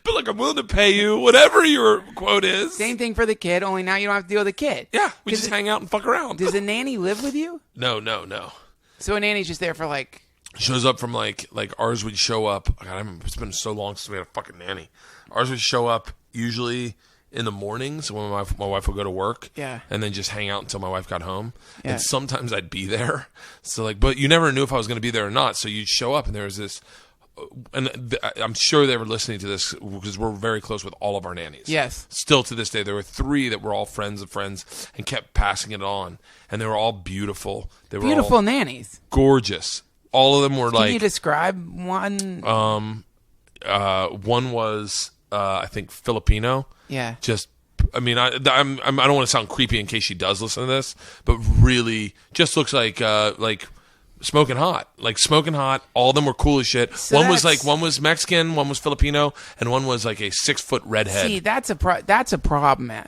But look, I'm willing to pay you whatever your quote is. Same thing for the kid, only now you don't have to deal with the kid. Yeah, we just hang out and fuck around. Does a nanny live with you? No. So a nanny's just there for like. Shows up from like ours would show up. God, I remember, it's been so long since we had a fucking nanny. Ours would show up usually in the mornings when my wife would go to work. Yeah. And then just hang out until my wife got home. Yeah. And sometimes I'd be there. So like, but you never knew if I was going to be there or not. So you'd show up and there was this, and I'm sure they were listening to this because we're very close with all of our nannies. Yes. Still to this day, there were 3 that were all friends of friends and kept passing it on. And they were all beautiful. They were beautiful all nannies. Gorgeous. All of them were like. Can you describe one? One was I think Filipino. Yeah. Just, I mean, I don't want to sound creepy in case she does listen to this, but really just looks like smoking hot. All of them were cool as shit. So one was Mexican, one was Filipino, and one was like a 6-foot redhead. See, that's a problem, man.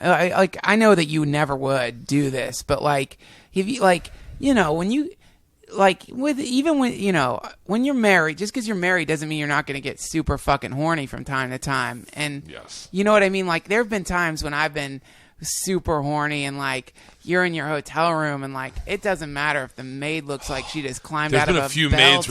I know that you never would do this, but like if you when you. Like when you're married, just because you're married doesn't mean you're not going to get super fucking horny from time to time. And yes. You know what I mean? Like there have been times when I've been super horny and like you're in your hotel room and like it doesn't matter if the maid looks like she just climbed out of a bell tower. There's been a few maids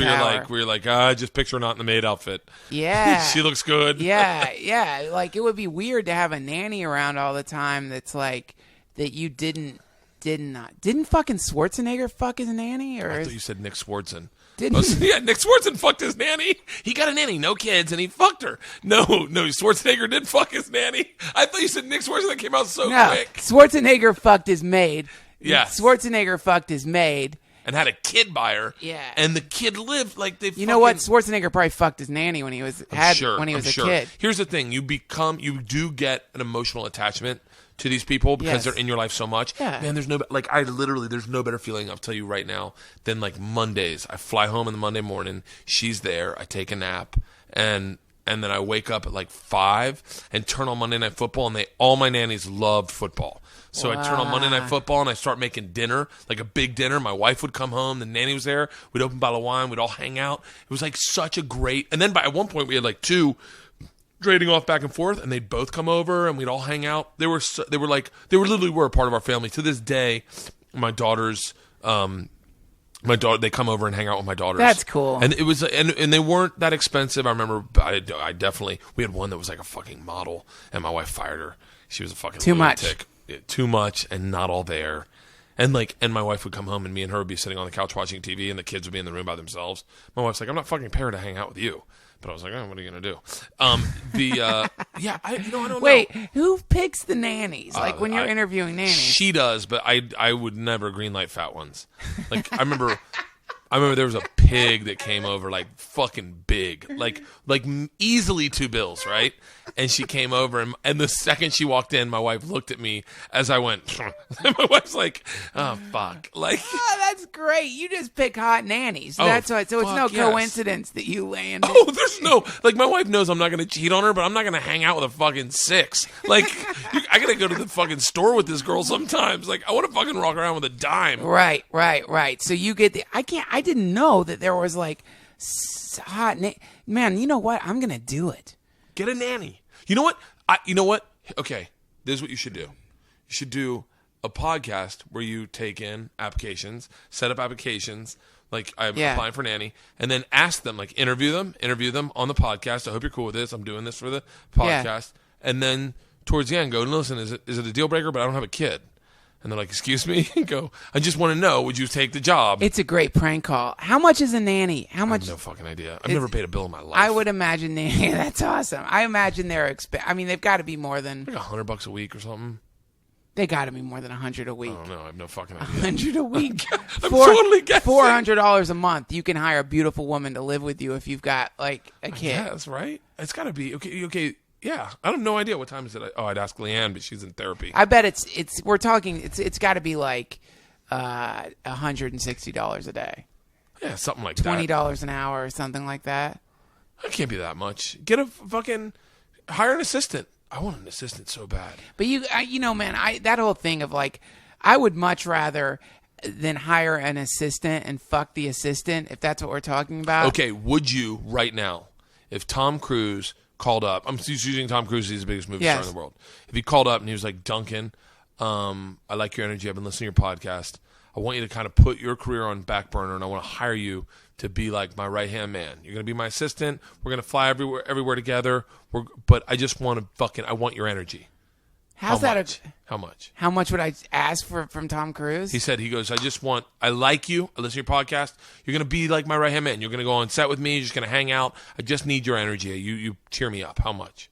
where you're like, just picture her not in the maid outfit. Yeah. She looks good. Yeah. Like it would be weird to have a nanny around all the time that's like that you didn't fucking Schwarzenegger fuck his nanny? Or I thought you said Nick Swartzen. Yeah, Nick Swartzen fucked his nanny. He got a nanny, no kids, and he fucked her. No, Schwarzenegger did fuck his nanny. I thought you said Nick Swartzen. That came out so quick. Schwarzenegger fucked his maid. Yeah. Schwarzenegger fucked his maid. And had a kid by her. Yeah. And the kid lived like they You know what? Schwarzenegger probably fucked his nanny when he was a kid. Here's the thing. You do get an emotional attachment to these people because they're in your life so much. Yeah. Man, there's no better feeling, I'll tell you right now, than like Mondays. I fly home on the Monday morning, she's there, I take a nap, and then I wake up at like 5 and turn on Monday Night Football, and all my nannies loved football. So I turn on Monday Night Football and I start making dinner, like a big dinner. My wife would come home, the nanny was there, we'd open a bottle of wine, we'd all hang out. It was like such a great, and then at one point we had like 2 trading off back and forth, and they'd both come over and we'd all hang out. They literally were a part of our family. To this day, my daughters, they come over and hang out with my daughters. That's cool. And it was, and they weren't that expensive. I remember, we had one that was like a fucking model, and my wife fired her. She was a fucking lunatic. Too much, and not all there. And my wife would come home, and me and her would be sitting on the couch watching TV, and the kids would be in the room by themselves. My wife's like, I'm not fucking paired to hang out with you. But I was like, what are you going to do? I don't know. Wait, who picks the nannies? Like when you're interviewing nannies? She does, but I would never greenlight fat ones. Like I remember there was a pig that came over, like fucking big, like easily 2 bills, right? And she came over, and the second she walked in, my wife looked at me as I went. And my wife's like, "Oh fuck!" Like, that's great. You just pick hot nannies. That's why. So it's no coincidence that you landed. Oh, there's no my wife knows I'm not going to cheat on her, but I'm not going to hang out with a fucking 6. Like, I got to go to the fucking store with this girl sometimes. Like, I want to fucking walk around with a dime. Right. So you get I didn't know that there was like hot man. You know what? I'm gonna do it. Get a nanny. You know what? Okay, this is what you should do. You should do a podcast where you take in applications, set up applications. Like, I'm applying for nanny, and then ask them, like, interview them on the podcast. I hope you're cool with this. I'm doing this for the podcast. And then towards the end, go, listen, is it a deal breaker? But I don't have a kid. And they're like, excuse me? And go, I just want to know, would you take the job? It's a great prank call. How much is a nanny? How much? I have no fucking idea. I've never paid a bill in my life. I would imagine nanny. That's awesome. I imagine they're they've got to be more than like $100 a week or something. They got to be more than $100 a week. I don't know. I have no fucking idea. $100 a week. I'm totally guessing. $400 a month. You can hire a beautiful woman to live with you if you've got like a kid. Yeah, that's right. It's got to be okay. Yeah, I have no idea what time is it. I'd ask Leanne, but she's in therapy. I bet it's got to be like $160 a day. Yeah, something like $20 an hour or something like that. That can't be that much. Get a fucking hire an assistant. I want an assistant so bad. But man, that whole thing of like, I would much rather than hire an assistant and fuck the assistant, if that's what we're talking about. Okay, would you right now, if Tom Cruise called up, I'm using Tom Cruise, he's the biggest movie star in the world. If he called up and he was like, Duncan, I like your energy, I've been listening to your podcast, I want you to kind of put your career on back burner, and I want to hire you to be like my right-hand man. You're going to be my assistant, we're going to fly everywhere together, but I just want to I want your energy. How much? How much would I ask from Tom Cruise? He goes, I like you. I listen to your podcast. You're going to be like my right-hand man. You're going to go on set with me. You're just going to hang out. I just need your energy. You cheer me up. How much?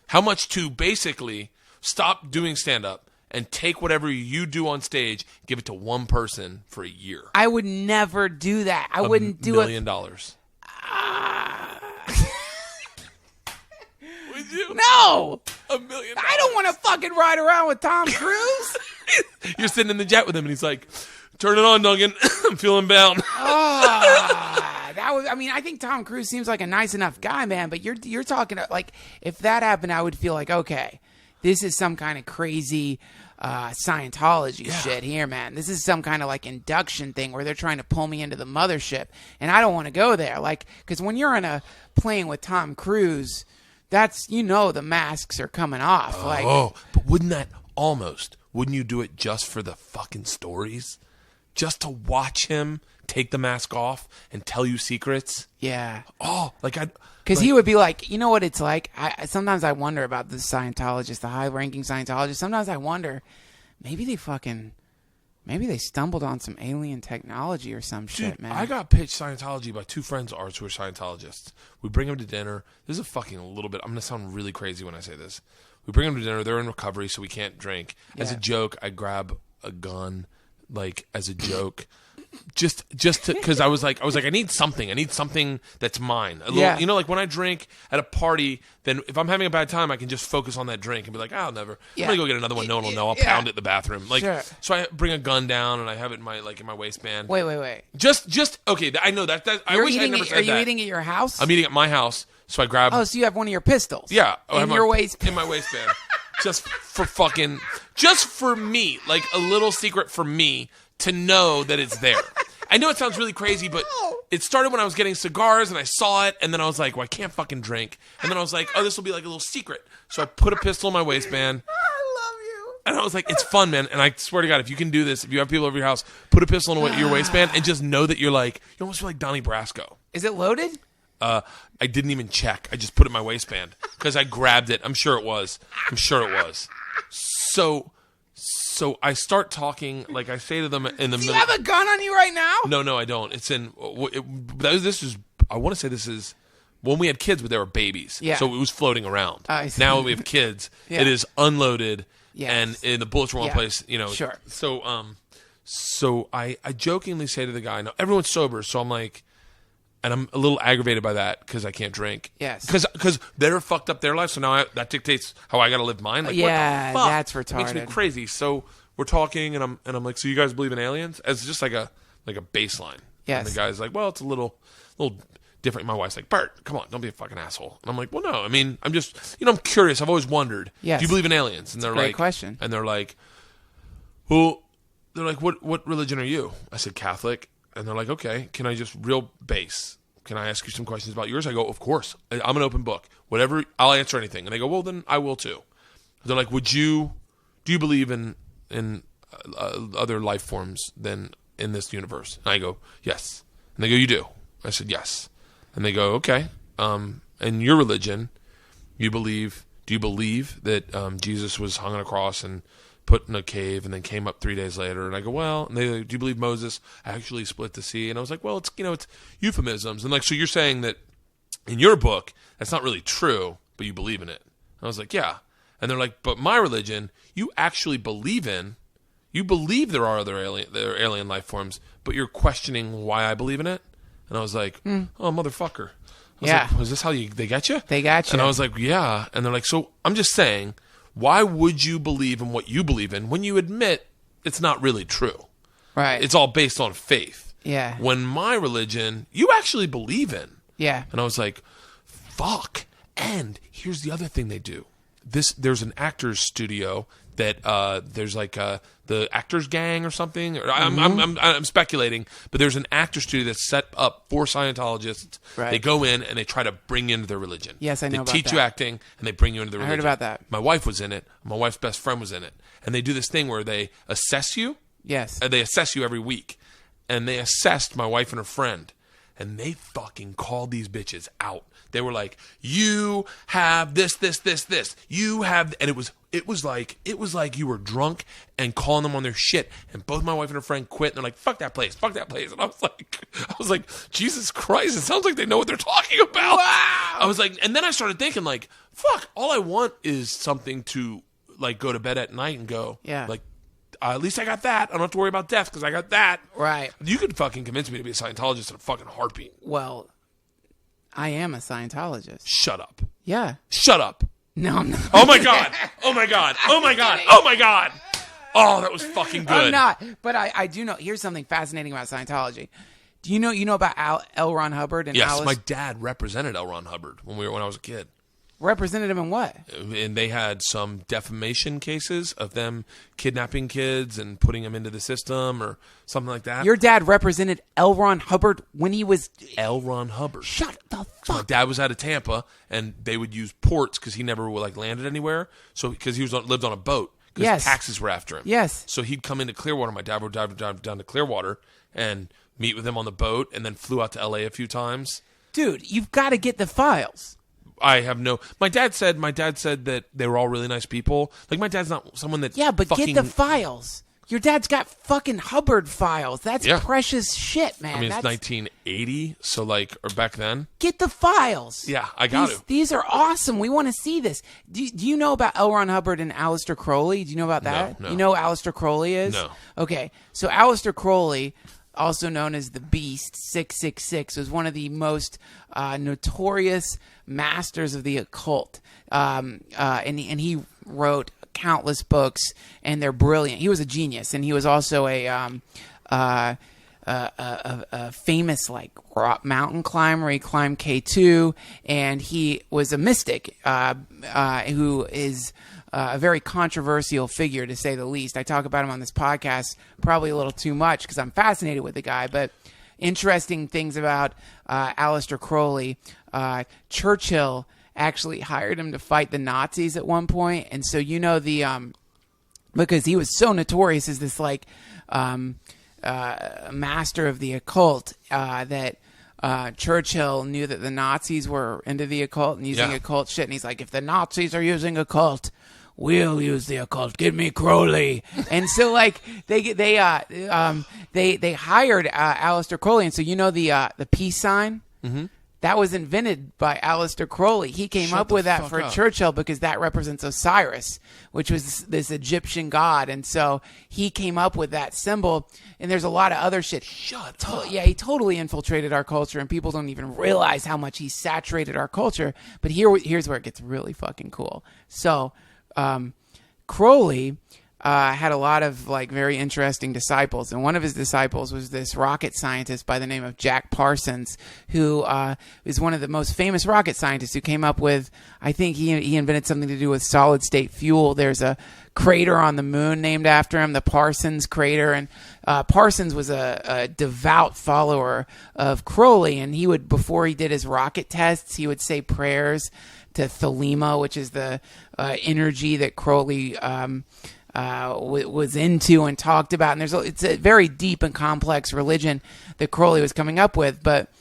How much to basically stop doing stand-up and take whatever you do on stage, give it to one person for a year? I would never do that. I wouldn't do it. $1 million. Would you? No. $1 million. I don't want to fucking ride around with Tom Cruise. You're sitting in the jet with him, and he's like, turn it on, Duncan. I'm feeling bound. I think Tom Cruise seems like a nice enough guy, man, but you're talking like, if that happened, I would feel like, okay, this is some kind of crazy Scientology shit here, man. This is some kind of like induction thing where they're trying to pull me into the mothership, and I don't want to go there. Like, because when you're in a plane with Tom Cruise, that's, the masks are coming off. But wouldn't you do it just for the fucking stories? Just to watch him take the mask off and tell you secrets? Yeah. Oh, because he would be like, you know what it's like? Sometimes I wonder about the Scientologists, the high-ranking Scientologists. Sometimes I wonder, maybe they stumbled on some alien technology or some shit, man. I got pitched Scientology by 2 friends of ours who are Scientologists. We bring them to dinner. This is a little bit, I'm going to sound really crazy when I say this. We bring them to dinner. They're in recovery, so we can't drink. Yeah. As a joke, I grab a gun, as a joke. Just to, because I was like, I need something that's mine. When I drink at a party, then if I'm having a bad time, I can just focus on that drink and be like, I'll never. I'm gonna go get another one. No one will know. I'll pound it in the bathroom. Sure. So I bring a gun down and I have it in my waistband. Wait. Just okay. I know that. I wish I never said that. Are you eating at your house? I'm eating at my house. So I grab. Oh, so you have one of your pistols? Yeah, in your waistband. In my waistband. just for me, a little secret for me to know that it's there. I know it sounds really crazy, but it started when I was getting cigars and I saw it, and then I was like, well, I can't fucking drink. And then I was like, oh, this will be like a little secret. So I put a pistol in my waistband. I love you. And I was like, it's fun, man. And I swear to God, if you can do this, if you have people over your house, put a pistol in your waistband and just know that you almost feel like Donnie Brasco. Is it loaded? I didn't even check. I just put it in my waistband because I grabbed it. I'm sure it was. So I start talking, I say to them in the middle. Do you have a gun on you right now? No, I don't. It's in. I want to say this is when we had kids, but they were babies. Yeah. So it was floating around. Now we have kids. Yeah. It is unloaded. Yes. And the bullets were in place. Sure. So I jokingly say to the guy, "No, everyone's sober." So I'm like. And I'm a little aggravated by that because I can't drink. Yes. Because they're fucked up their life, so now that dictates how I got to live mine. What the fuck? That's retarded. It makes me crazy. So we're talking, and I'm like, so you guys believe in aliens? As just like a baseline. Yes. And the guy's like, well, it's a little different. My wife's like, Bert, come on, don't be a fucking asshole. And I'm like, well, no. I mean, I'm just, I'm curious. I've always wondered. Yes. Do you believe in aliens? And they're great question. And they're like, well, what religion are you? I said Catholic. And they're like, okay, can I just real base? Can I ask you some questions about yours? I go, of course. I'm an open book. Whatever, I'll answer anything. And they go, well, then I will too. They're like, do you believe in other life forms than in this universe? And I go, yes. And they go, you do? I said, yes. And they go, okay. In your religion, do you believe that Jesus was hung on a cross and put in a cave and then came up 3 days later? And I go, well, and they go, do you believe Moses actually split the sea? And I was like, well, it's euphemisms. And so you're saying that in your book, that's not really true, but you believe in it. And I was like, yeah. And they're like, but my religion, you actually believe there are other alien life forms, but you're questioning why I believe in it. And I was like, oh, motherfucker. I was like, is this how they get you? They got you. And I was like, yeah. And they're like, so I'm just saying, why would you believe in what you believe in when you admit it's not really true? Right. It's all based on faith. Yeah. When my religion, you actually believe in. Yeah. And I was like, fuck. And here's the other thing they do. There's an actor's studio that there's the Actors Gang or something. Or I'm speculating, but there's an actor studio that's set up for Scientologists. Right. They go in and they try to bring you into their religion. Yes, I know about that. They teach you acting and they bring you into their religion. I heard about that. My wife was in it. My wife's best friend was in it. And they do this thing where they assess you. Yes. They assess you every week. And they assessed my wife and her friend. And they fucking called these bitches out. They were like, you have this. You have, and it was like you were drunk and calling them on their shit. And both my wife and her friend quit. And they're like, fuck that place. And I was like, Jesus Christ, it sounds like they know what they're talking about. Wow. I was like, and then I started thinking like, fuck, all I want is something to go to bed at night and go, at least I got that. I don't have to worry about death because I got that. Right. You could fucking convince me to be a Scientologist in a fucking heartbeat. Well, I am a Scientologist. Shut up. Yeah. Shut up. No, I'm not. Oh my God. Oh my God. Oh my God. Oh my God. Oh, that was fucking good. I'm not. But I do know. Here's something fascinating about Scientology. Do you know about L. Ron Hubbard and Yes, Alice? my dad represented L. Ron Hubbard when I was a kid. Represented him in what? And they had some defamation cases of them kidnapping kids and putting them into the system or something like that. Your dad represented L. Ron Hubbard when he was... L. Ron Hubbard. Shut the fuck. So my dad was out of Tampa, and they would use ports because he never landed anywhere. So because he lived on a boat because taxis were after him. Yes. So he'd come into Clearwater. My dad would drive down to Clearwater and meet with him on the boat, and then flew out to L.A. a few times. Dude, you've got to get the files. I have no... My dad said that they were all really nice people. Like, my dad's not someone that... Yeah, but get the files. Your dad's got fucking Hubbard files. That's precious shit, man. I mean, it's 1980, so or back then. Get the files. Yeah, I got to. These are awesome. We want to see this. Do you know about L. Ron Hubbard and Aleister Crowley? Do you know about that? No. You know who Aleister Crowley is? No. Okay, so Aleister Crowley, also known as the Beast 666, was one of the most notorious masters of the occult, and he wrote countless books, and they're brilliant. He was a genius, and he was also a famous rock mountain climber. He climbed K2, and he was a mystic who is a very controversial figure, to say the least. I talk about him on this podcast probably a little too much because I'm fascinated with the guy, but interesting things about Aleister Crowley. Churchill actually hired him to fight the Nazis at one point, and so because he was so notorious as this master of the occult that Churchill knew that the Nazis were into the occult and using occult shit, and he's like, if the Nazis are using occult, we'll use the occult. Give me Crowley. And so they hired Aleister Crowley, and so the peace sign. Mm-hmm. That was invented by Aleister Crowley. He came up with that for Churchill because that represents Osiris, which was this Egyptian god. And so he came up with that symbol. And there's a lot of other shit. Shut up. Yeah, he totally infiltrated our culture, and people don't even realize how much he saturated our culture. But here's where it gets really fucking cool. So Crowley had a lot of very interesting disciples, and one of his disciples was this rocket scientist by the name of Jack Parsons, who is one of the most famous rocket scientists, who came up with, I think he invented something to do with solid state fuel. There's a crater on the moon named after him, the Parsons crater, and Parsons was a devout follower of Crowley, and he would, before he did his rocket tests, he would say prayers to Thelema, which is the energy that Crowley was into and talked about. And it's a very deep and complex religion that Crowley was coming up with. But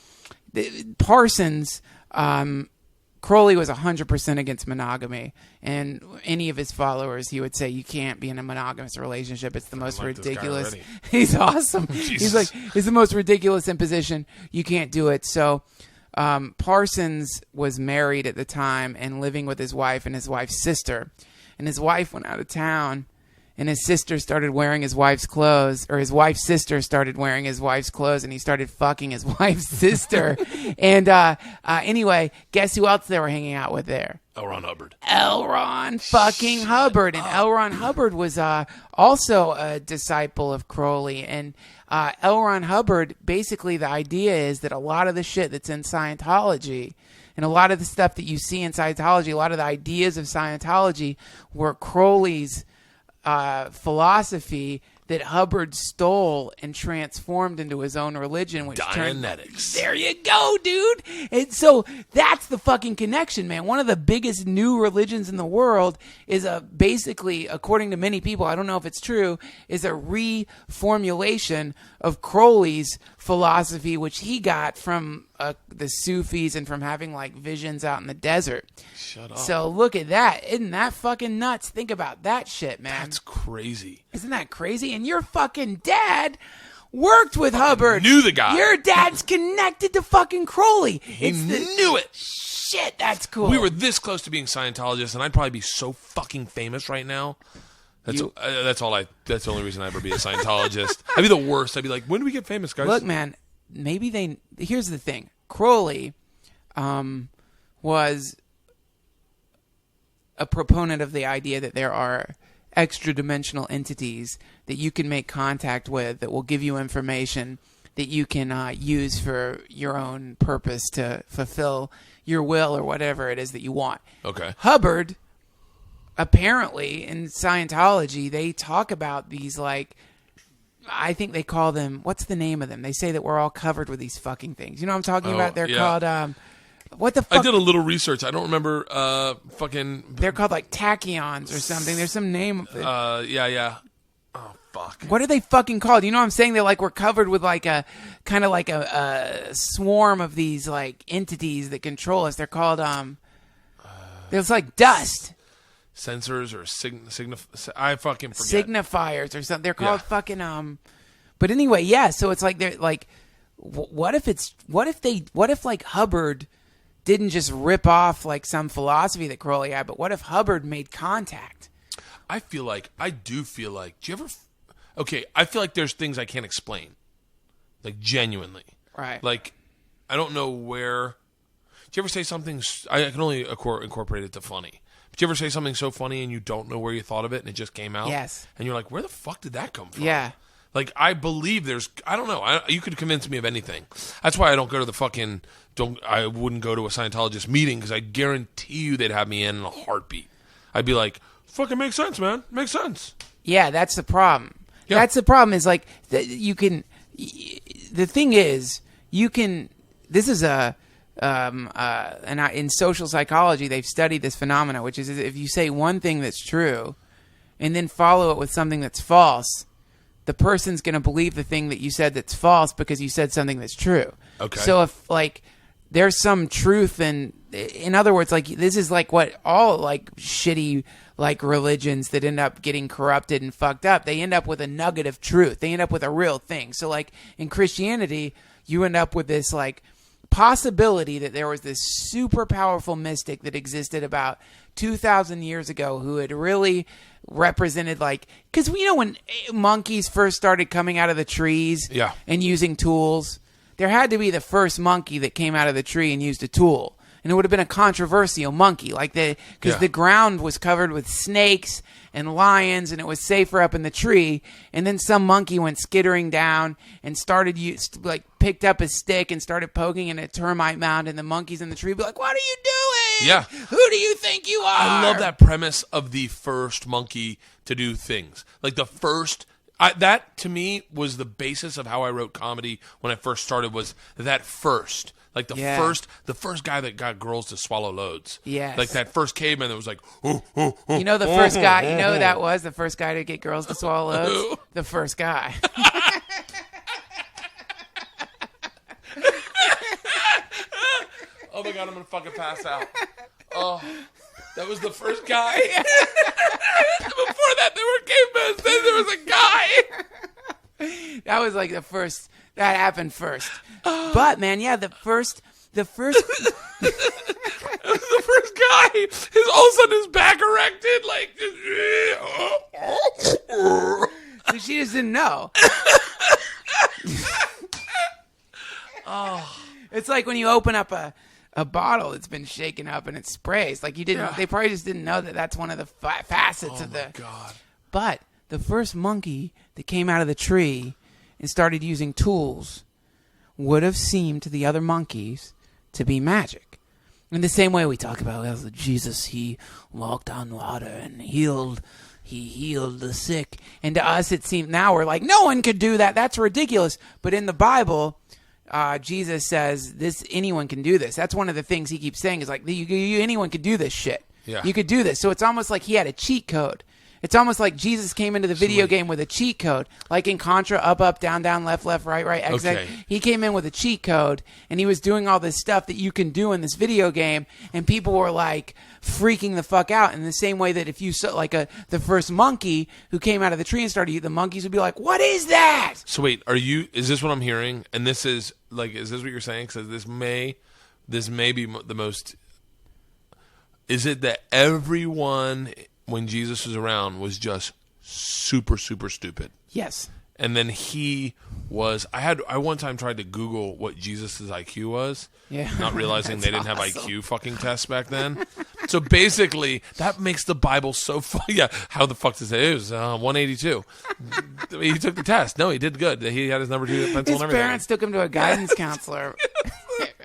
Parsons, Crowley was 100% against monogamy. And any of his followers, he would say, you can't be in a monogamous relationship. It's the most ridiculous. He's awesome. He's like, it's the most ridiculous imposition. You can't do it. So Parsons was married at the time and living with his wife and his wife's sister. And his wife went out of town, and his sister started wearing his wife's clothes, or his wife's sister started wearing his wife's clothes, and he started fucking his wife's sister. And anyway, guess who else they were hanging out with there? L. Ron Hubbard. L. Ron fucking Hubbard. And L. Ron Hubbard was also a disciple of Crowley. And L. Ron Hubbard, basically the idea is that a lot of the shit that's in Scientology, and a lot of the stuff that you see in Scientology, a lot of the ideas of Scientology were Crowley's philosophy that Hubbard stole and transformed into his own religion, which Dianetics. There you go, dude. And so that's the fucking connection, man. One of the biggest new religions in the world is basically, according to many people, I don't know if it's true, is a reformulation of Crowley's philosophy, which he got from the Sufis and from having visions out in the desert. Shut up. So look at that. Isn't that fucking nuts? Think about that shit, man. That's crazy. Isn't that crazy? And your fucking dad worked with Hubbard. Knew the guy. Your dad's connected to fucking Crowley. He knew it. Shit, that's cool. We were this close to being Scientologists, and I'd probably be so fucking famous right now. That's the only reason I'd ever be a Scientologist. I'd be the worst. I'd be like, when do we get famous, guys? Look, man, here's the thing. Crowley was a proponent of the idea that there are extra-dimensional entities that you can make contact with that will give you information that you can use for your own purpose to fulfill your will or whatever it is that you want. Okay. Hubbard, apparently in Scientology, they talk about these like, I think they call them, what's the name of them? They say that we're all covered with these fucking things. You know what I'm talking about? They're called, what the fuck? I did a little research. I don't remember They're called like tachyons or something. There's some name of it. Yeah. Oh, fuck. What are they fucking called? You know what I'm saying? They're like, we're covered with like a, kind of like a swarm of these like entities that control us. They're called, there's like dust. Sensors or I fucking forget. Signifiers or something. They're called fucking But anyway, yeah. So it's like they're like, what if like Hubbard didn't just rip off like some philosophy that Crowley had, but what if Hubbard made contact? I do feel like. Do you ever? Okay, I feel like there's things I can't explain, like genuinely. Right. Like, I don't know where. Do you ever say something? I can only incorporate it to funny. Did you ever say something so funny and you don't know where you thought of it and it just came out? Yes. And you're like, where the fuck did that come from? Yeah. Like, I believe I don't know. You could convince me of anything. That's why I don't go to I wouldn't go to a Scientologist meeting because I guarantee you they'd have me in a heartbeat. I'd be like, fucking makes sense, man. Makes sense. Yeah, that's the problem. Yeah. That's the problem is like, the thing is, this is and in social psychology, they've studied this phenomena, which is if you say one thing that's true and then follow it with something that's false, the person's going to believe the thing that you said that's false because you said something that's true. Okay. So if like there's some truth in other words, like this is like what all like shitty like religions that end up getting corrupted and fucked up, they end up with a nugget of truth. They end up with a real thing. So like in Christianity, you end up with this like possibility that there was this super powerful mystic that existed about 2,000 years ago who had really represented like, because you know when monkeys first started coming out of the trees and using tools, there had to be the first monkey that came out of the tree and used a tool. And it would have been a controversial monkey, like because the ground was covered with snakes and lions, and it was safer up in the tree. And then some monkey went skittering down and picked up a stick and started poking in a termite mound. And the monkeys in the tree be like, "What are you doing? Yeah, who do you think you are?" I love that premise of the first monkey to do things. Like the first. That to me was the basis of how I wrote comedy when I first started. Was that first. Like the first guy that got girls to swallow loads. Yes. Like that first caveman that was like, you know the first guy. You know who that was? The first guy to get girls to swallow loads. The first guy. Oh my god, I'm gonna fucking pass out. Oh, that was the first guy. Before that, there were cavemen. Then there was a guy. That was like the first. That happened first. But man, yeah, the first. That was the first guy. All of a sudden, his back erected, like. So she just didn't know. It's like when you open up a bottle that's been shaken up and it sprays. Like you didn't. Yeah. They probably just didn't know that that's one of the facets of the. Oh my god! But the first monkey that came out of the tree and started using tools would have seemed to the other monkeys to be magic. In the same way we talk about Jesus, he walked on water and healed the sick. And to us it seemed, now we're like, no one could do that. That's ridiculous. But in the Bible, Jesus says anyone can do this. That's one of the things he keeps saying is like, anyone could do this shit. Yeah. You could do this. So it's almost like he had a cheat code. It's almost like Jesus came into the video game with a cheat code. Like in Contra, up, down, left, right, X. Okay. He came in with a cheat code, and he was doing all this stuff that you can do in this video game, and people were like freaking the fuck out in the same way that if you saw like the first monkey who came out of the tree and started eating, the monkeys would be like, what is that? So wait, is this what I'm hearing? And this is like, is this what you're saying? Because this may be the most, is it that everyone when Jesus was around was just super, super stupid? Yes. And then he was I one time tried to Google what Jesus' IQ was, not realizing they didn't have IQ fucking tests back then. So basically, that makes the Bible so funny. Yeah, how the fuck does it was 182. He took the test. No, he did good. He had his number 2 pencil and everything. His parents took him to a guidance counselor.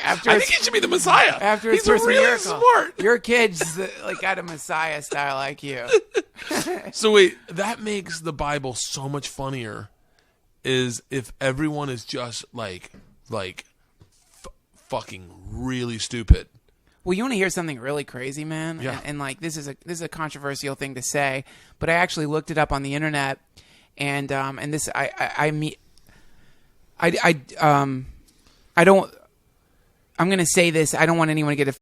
I think he should be the Messiah. After his He's first really miracle. smart. Your kid's got a Messiah style IQ. So wait, that makes the Bible so much funnier. Is if everyone is just fucking really stupid. Well, you want to hear something really crazy, man? Yeah. And this is a controversial thing to say, but I actually looked it up on the internet, and this I'm going to say this. I don't want anyone to get